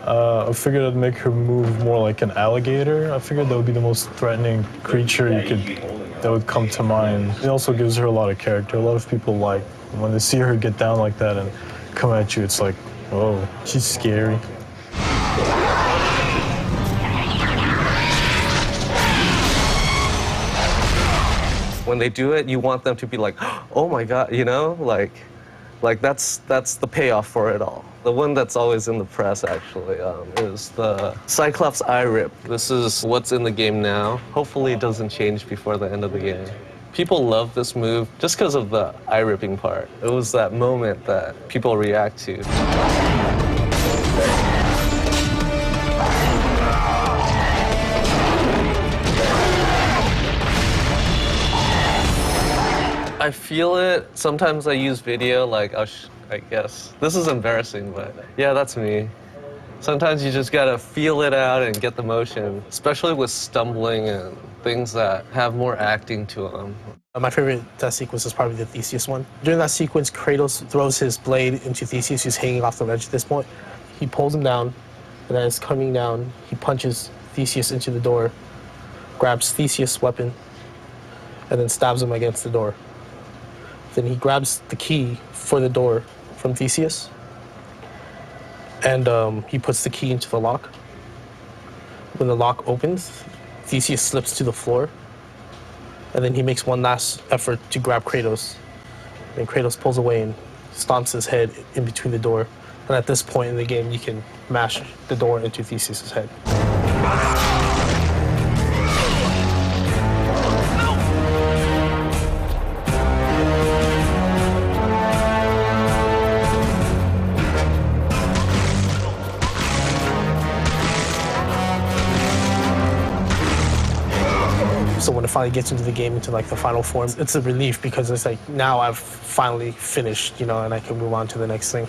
I figured I'd make her move more like an alligator. I figured that would be the most threatening creature that would come to mind. It also gives her a lot of character. A lot of people like when they see her get down like that and come at you, it's like, whoa, she's scary. When they do it, you want them to be like, oh my God, you know, like that's the payoff for it all. The one that's always in the press, actually, is the Cyclops eye rip. This is what's in the game now. Hopefully it doesn't change before the end of the game. People love this move just because of the eye ripping part. It was that moment that people react to. I feel it. Sometimes I use video, like, I guess. This is embarrassing, but yeah, that's me. Sometimes you just gotta feel it out and get the motion, especially with stumbling and things that have more acting to them. My favorite sequence is probably the Theseus one. During that sequence, Kratos throws his blade into Theseus, who's hanging off the ledge at this point. He pulls him down, and as it's coming down, he punches Theseus into the door, grabs Theseus' weapon, and then stabs him against the door. Then he grabs the key for the door from Theseus, and he puts the key into the lock. When the lock opens, Theseus slips to the floor, and then he makes one last effort to grab Kratos. And Kratos pulls away and stomps his head in between the door. And at this point in the game, you can mash the door into Theseus' head. So when it finally gets into the game, into like the final form, it's a relief because it's like, now I've finally finished, you know, and I can move on to the next thing.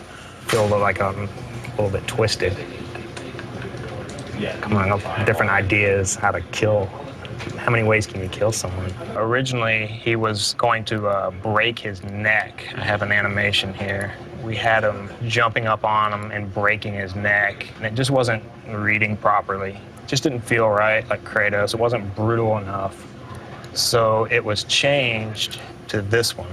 Feel like I'm a little bit twisted. Coming up with different ideas, how to kill. How many ways can you kill someone? Originally, he was going to break his neck. I have an animation here. We had him jumping up on him and breaking his neck, and it just wasn't reading properly. It just didn't feel right, like Kratos. It wasn't brutal enough. So it was changed to this one.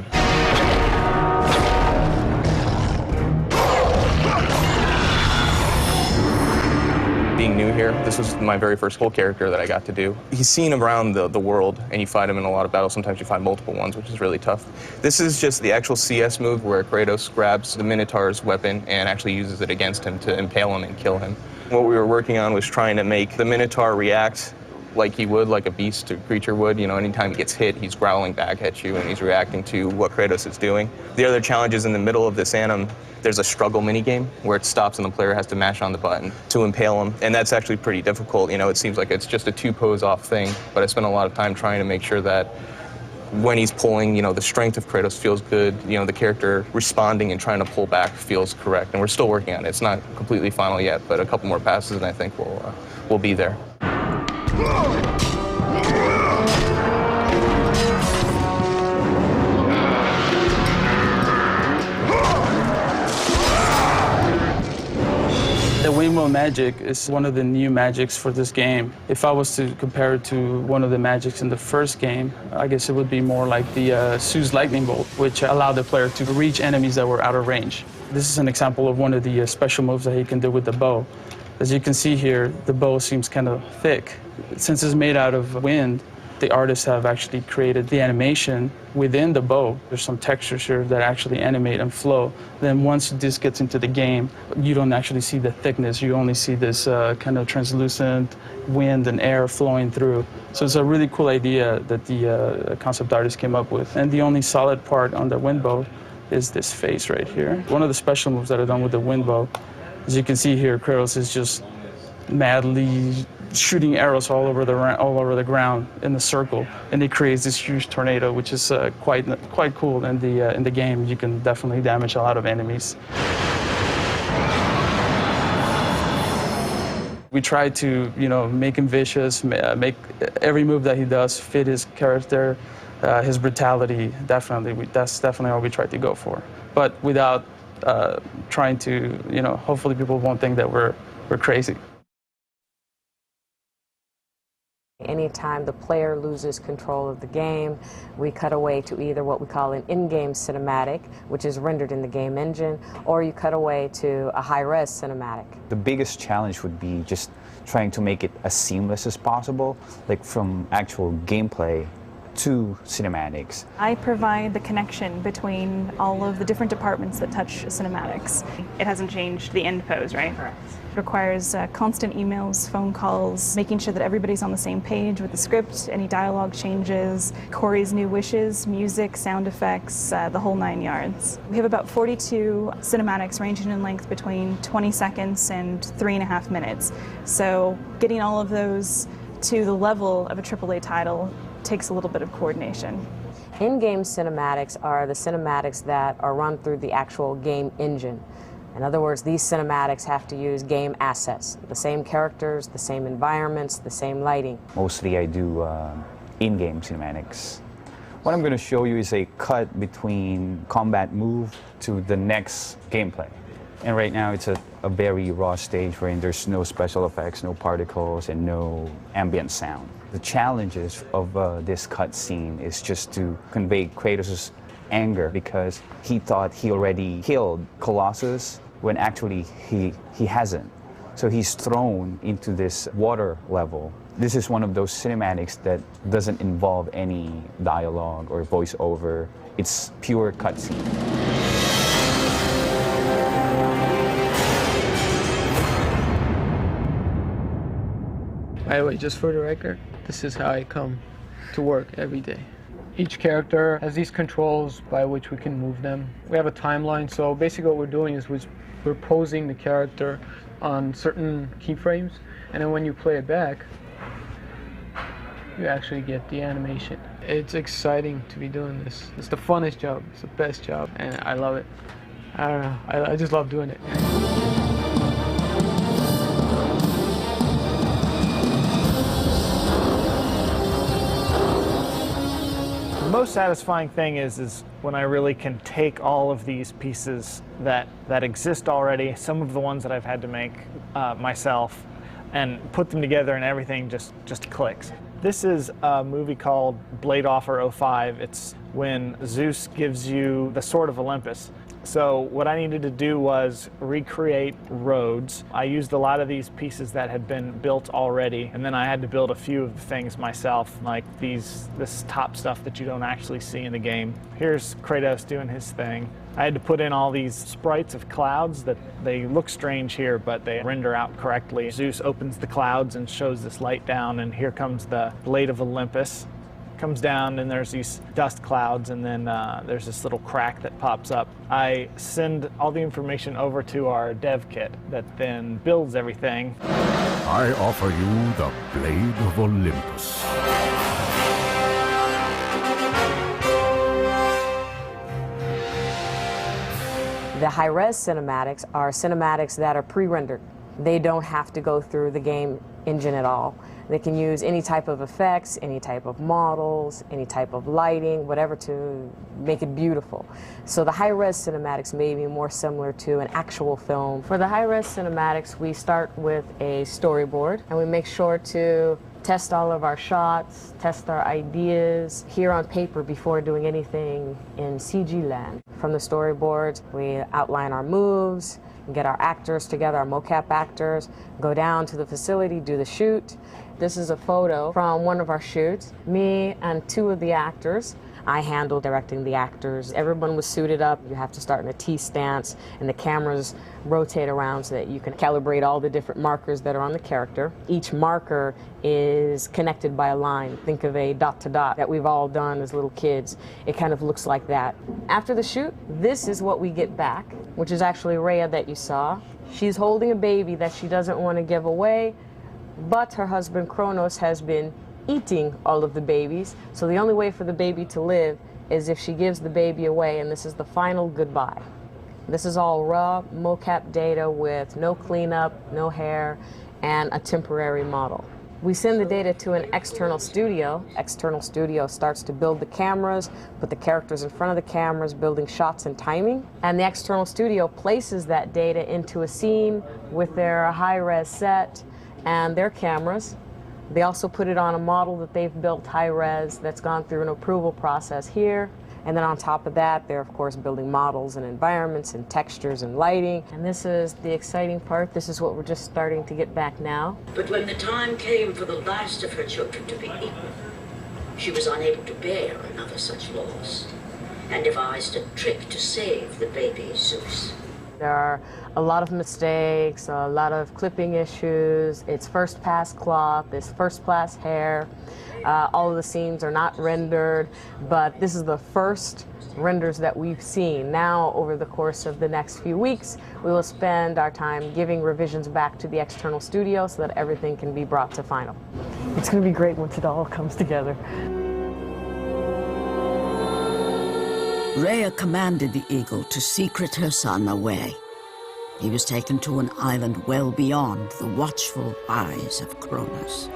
Being new here, this was my very first whole character that I got to do. He's seen around the world, and you fight him in a lot of battles. Sometimes you find multiple ones, which is really tough. This is just the actual CS move where Kratos grabs the Minotaur's weapon and actually uses it against him to impale him and kill him. What we were working on was trying to make the Minotaur react like he would, like a beast or creature would. You know, anytime he gets hit, he's growling back at you and he's reacting to what Kratos is doing. The other challenge is in the middle of this anim, there's a struggle minigame where it stops and the player has to mash on the button to impale him. And that's actually pretty difficult. You know, it seems like it's just a 2 pose off thing, but I spent a lot of time trying to make sure that when he's pulling, you know, the strength of Kratos feels good. You know, the character responding and trying to pull back feels correct. And we're still working on it. It's not completely final yet, but a couple more passes and I think we'll be there. The windmill magic is one of the new magics for this game. If I was to compare it to one of the magics in the first game, I guess it would be more like the Zeus lightning bolt, which allowed the player to reach enemies that were out of range. This is an example of one of the special moves that he can do with the bow. As you can see here, the bow seems kind of thick. Since it's made out of wind, the artists have actually created the animation within the bow. There's some textures here that actually animate and flow. Then once this gets into the game, you don't actually see the thickness. You only see this kind of translucent wind and air flowing through. So it's a really cool idea that the concept artist came up with. And the only solid part on the wind bow is this face right here. One of the special moves that are done with the wind bow, as you can see here, Kratos is just madly shooting arrows all over the ground in a circle, and it creates this huge tornado, which is quite cool in the game. You can definitely damage a lot of enemies. We try to, make him vicious, make every move that he does fit his character, his brutality. That's definitely what we try to go for, but without trying to, hopefully people won't think that we're crazy. Anytime the player loses control of the game, we cut away to either what we call an in-game cinematic, which is rendered in the game engine, or you cut away to a high-res cinematic. The biggest challenge would be just trying to make it as seamless as possible, like from actual gameplay to cinematics. I provide the connection between all of the different departments that touch cinematics. It hasn't changed the end pose, right? Correct. It requires constant emails, phone calls, making sure that everybody's on the same page with the script, any dialogue changes, Corey's new wishes, music, sound effects, the whole 9 yards. We have about 42 cinematics ranging in length between 20 seconds and 3.5 minutes. So getting all of those to the level of a AAA title takes a little bit of coordination. In-game cinematics are the cinematics that are run through the actual game engine. In other words, these cinematics have to use game assets, the same characters, the same environments, the same lighting. Mostly I do in-game cinematics. What I'm going to show you is a cut between combat move to the next gameplay. And right now it's a very raw stage wherein there's no special effects, no particles, and no ambient sound. The challenges of this cut scene is just to convey Kratos' anger because he thought he already killed Colossus when actually he hasn't. So he's thrown into this water level. This is one of those cinematics that doesn't involve any dialogue or voiceover. It's pure cutscene. By the way, just for the record, this is how I come to work every day. Each character has these controls by which we can move them. We have a timeline, so basically what we're doing is we're posing the character on certain keyframes, and then when you play it back, you actually get the animation. It's exciting to be doing this. It's the funnest job, it's the best job, and I love it. I don't know, I just love doing it. The most satisfying thing is when I really can take all of these pieces that exist already, some of the ones that I've had to make myself, and put them together and everything just clicks. This is a movie called Blade Offer 05. It's when Zeus gives you the Sword of Olympus. So what I needed to do was recreate roads. I used a lot of these pieces that had been built already, and then I had to build a few of the things myself, like this top stuff that you don't actually see in the game. Here's Kratos doing his thing. I had to put in all these sprites of clouds that they look strange here, but they render out correctly. Zeus opens the clouds and shows this light down, and here comes the Blade of Olympus. Comes down and there's these dust clouds, and then there's this little crack that pops up. I send all the information over to our dev kit that then builds everything. I offer you the Blade of Olympus. The high-res cinematics are cinematics that are pre-rendered. They don't have to go through the game engine at all. They can use any type of effects, any type of models, any type of lighting, whatever to make it beautiful. So the high-res cinematics may be more similar to an actual film. For the high-res cinematics, we start with a storyboard, and we make sure to test all of our shots, test our ideas here on paper before doing anything in CG land. From the storyboards, we outline our moves, get our actors together, our mocap actors, go down to the facility, do the shoot. This is a photo from one of our shoots, me and two of the actors. I handled directing the actors. Everyone was suited up. You have to start in a T stance, and the cameras rotate around so that you can calibrate all the different markers that are on the character. Each marker is connected by a line. Think of a dot to dot that we've all done as little kids. It kind of looks like that. After the shoot, this is what we get back, which is actually Rhea that you saw. She's holding a baby that she doesn't want to give away, but her husband Kronos has been eating all of the babies, so the only way for the baby to live is if she gives the baby away, and this is the final goodbye. This is all raw mocap data with no cleanup, no hair, and a temporary model. We send the data to an external studio. External studio starts to build the cameras, put the characters in front of the cameras, building shots and timing, and the external studio places that data into a scene with their high-res set and their cameras. They also put it on a model that they've built high-res that's gone through an approval process here. And then on top of that, they're of course building models and environments and textures and lighting. And this is the exciting part. This is what we're just starting to get back now. But when the time came for the last of her children to be eaten, she was unable to bear another such loss, and devised a trick to save the baby Zeus. There are a lot of mistakes, a lot of clipping issues. It's first pass cloth, it's first pass hair. All of the scenes are not rendered, but this is the first renders that we've seen. Now, over the course of the next few weeks, we will spend our time giving revisions back to the external studio so that everything can be brought to final. It's going to be great once it all comes together. Rhea commanded the eagle to secret her son away. He was taken to an island well beyond the watchful eyes of Kronos.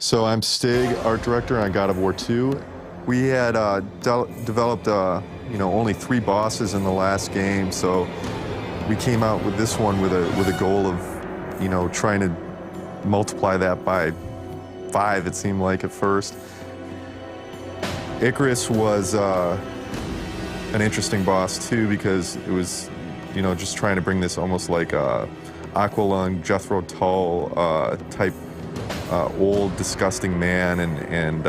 So I'm Stig, art director on God of War II. We had developed only 3 bosses in the last game, so we came out with this one with a goal of trying to multiply that by 5, it seemed like at first. Icarus was an interesting boss too, because it was just trying to bring this almost like Aqualung, Jethro Tull type old, disgusting man and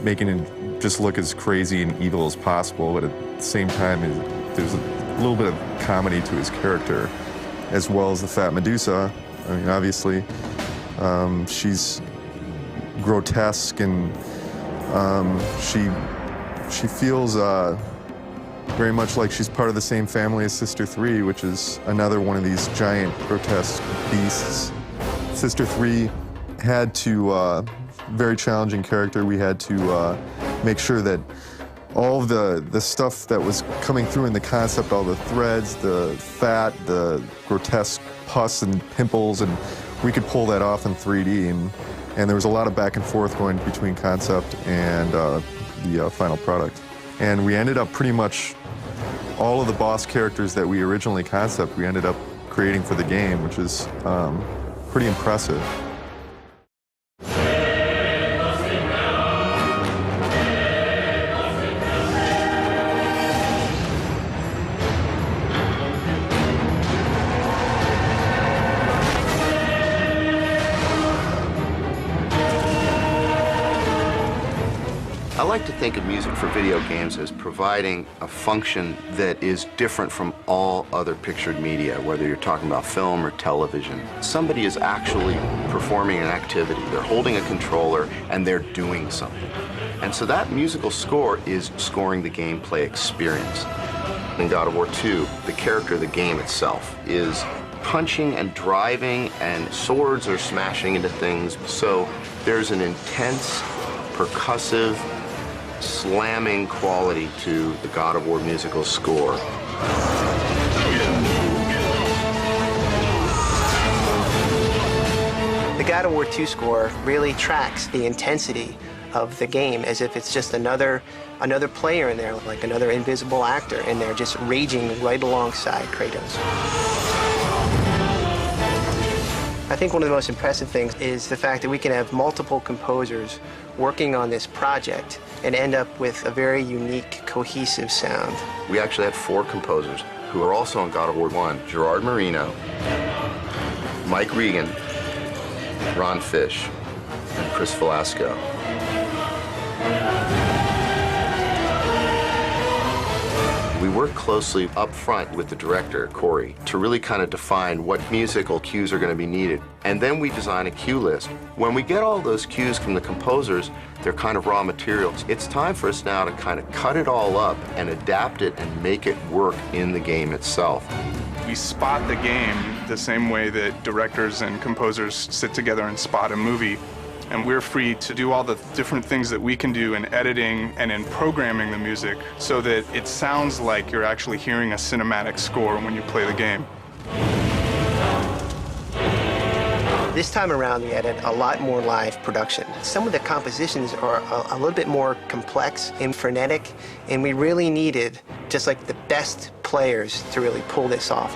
making him just look as crazy and evil as possible, but at the same time, there's a little bit of comedy to his character, as well as the Fat Medusa. I mean, obviously, she's grotesque and she feels very much like she's part of the same family as Sister 3, which is another one of these giant, grotesque beasts. Sister 3 had to, very challenging character, we had to make sure that all of the stuff that was coming through in the concept, all the threads, the fat, the grotesque pus and pimples, and we could pull that off in 3D, and there was a lot of back and forth going between concept and the final product. And we ended up pretty much all of the boss characters that we originally concept, we ended up creating for the game, which is pretty impressive. I like to think of music for video games as providing a function that is different from all other pictured media, whether you're talking about film or television. Somebody is actually performing an activity. They're holding a controller and they're doing something. And so that musical score is scoring the gameplay experience. In God of War II, the character of the game itself is punching and driving, and swords are smashing into things. So there's an intense, percussive, slamming quality to the God of War musical score. The God of War II score really tracks the intensity of the game as if it's just another player in there, like another invisible actor in there, just raging right alongside Kratos. I think one of the most impressive things is the fact that we can have multiple composers working on this project and end up with a very unique, cohesive sound. We actually had 4 composers who are also on God of War I: Gerard Marino, Mike Regan, Ron Fish, and Chris Velasco. We work closely up front with the director, Corey, to really kind of define what musical cues are going to be needed. And then we design a cue list. When we get all those cues from the composers, they're kind of raw materials. It's time for us now to kind of cut it all up and adapt it and make it work in the game itself. We spot the game the same way that directors and composers sit together and spot a movie. And we're free to do all the different things that we can do in editing and in programming the music so that it sounds like you're actually hearing a cinematic score when you play the game. This time around, we added a lot more live production. Some of the compositions are a little bit more complex and frenetic, and we really needed just like the best players to really pull this off.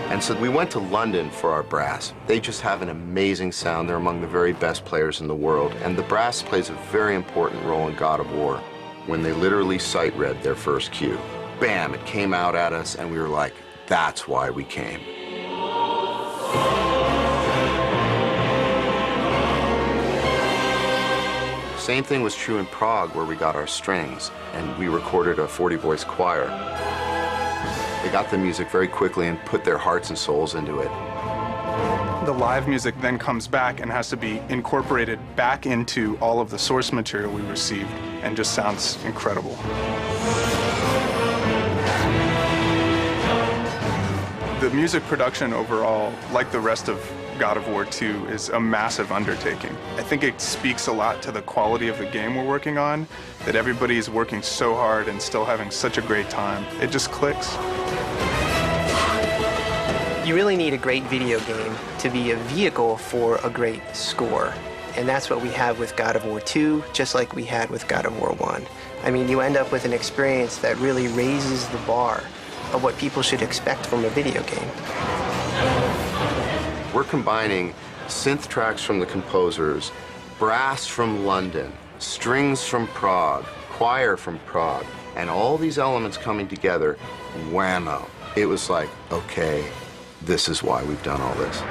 And so we went to London for our brass. They just have an amazing sound. They're among the very best players in the world. And the brass plays a very important role in God of War. When they literally sight read their first cue, bam, it came out at us, and we were like, that's why we came. Same thing was true in Prague, where we got our strings, and we recorded a 40-voice choir. They got the music very quickly and put their hearts and souls into it. The live music then comes back and has to be incorporated back into all of the source material we received, and just sounds incredible. The music production overall, like the rest of God of War II, is a massive undertaking. I think it speaks a lot to the quality of the game we're working on, that everybody is working so hard and still having such a great time. It just clicks. You really need a great video game to be a vehicle for a great score. And that's what we have with God of War II, just like we had with God of War I. I mean, you end up with an experience that really raises the bar of what people should expect from a video game. We're combining synth tracks from the composers, brass from London, strings from Prague, choir from Prague, and all these elements coming together, whammo. It was like, okay, this is why we've done all this.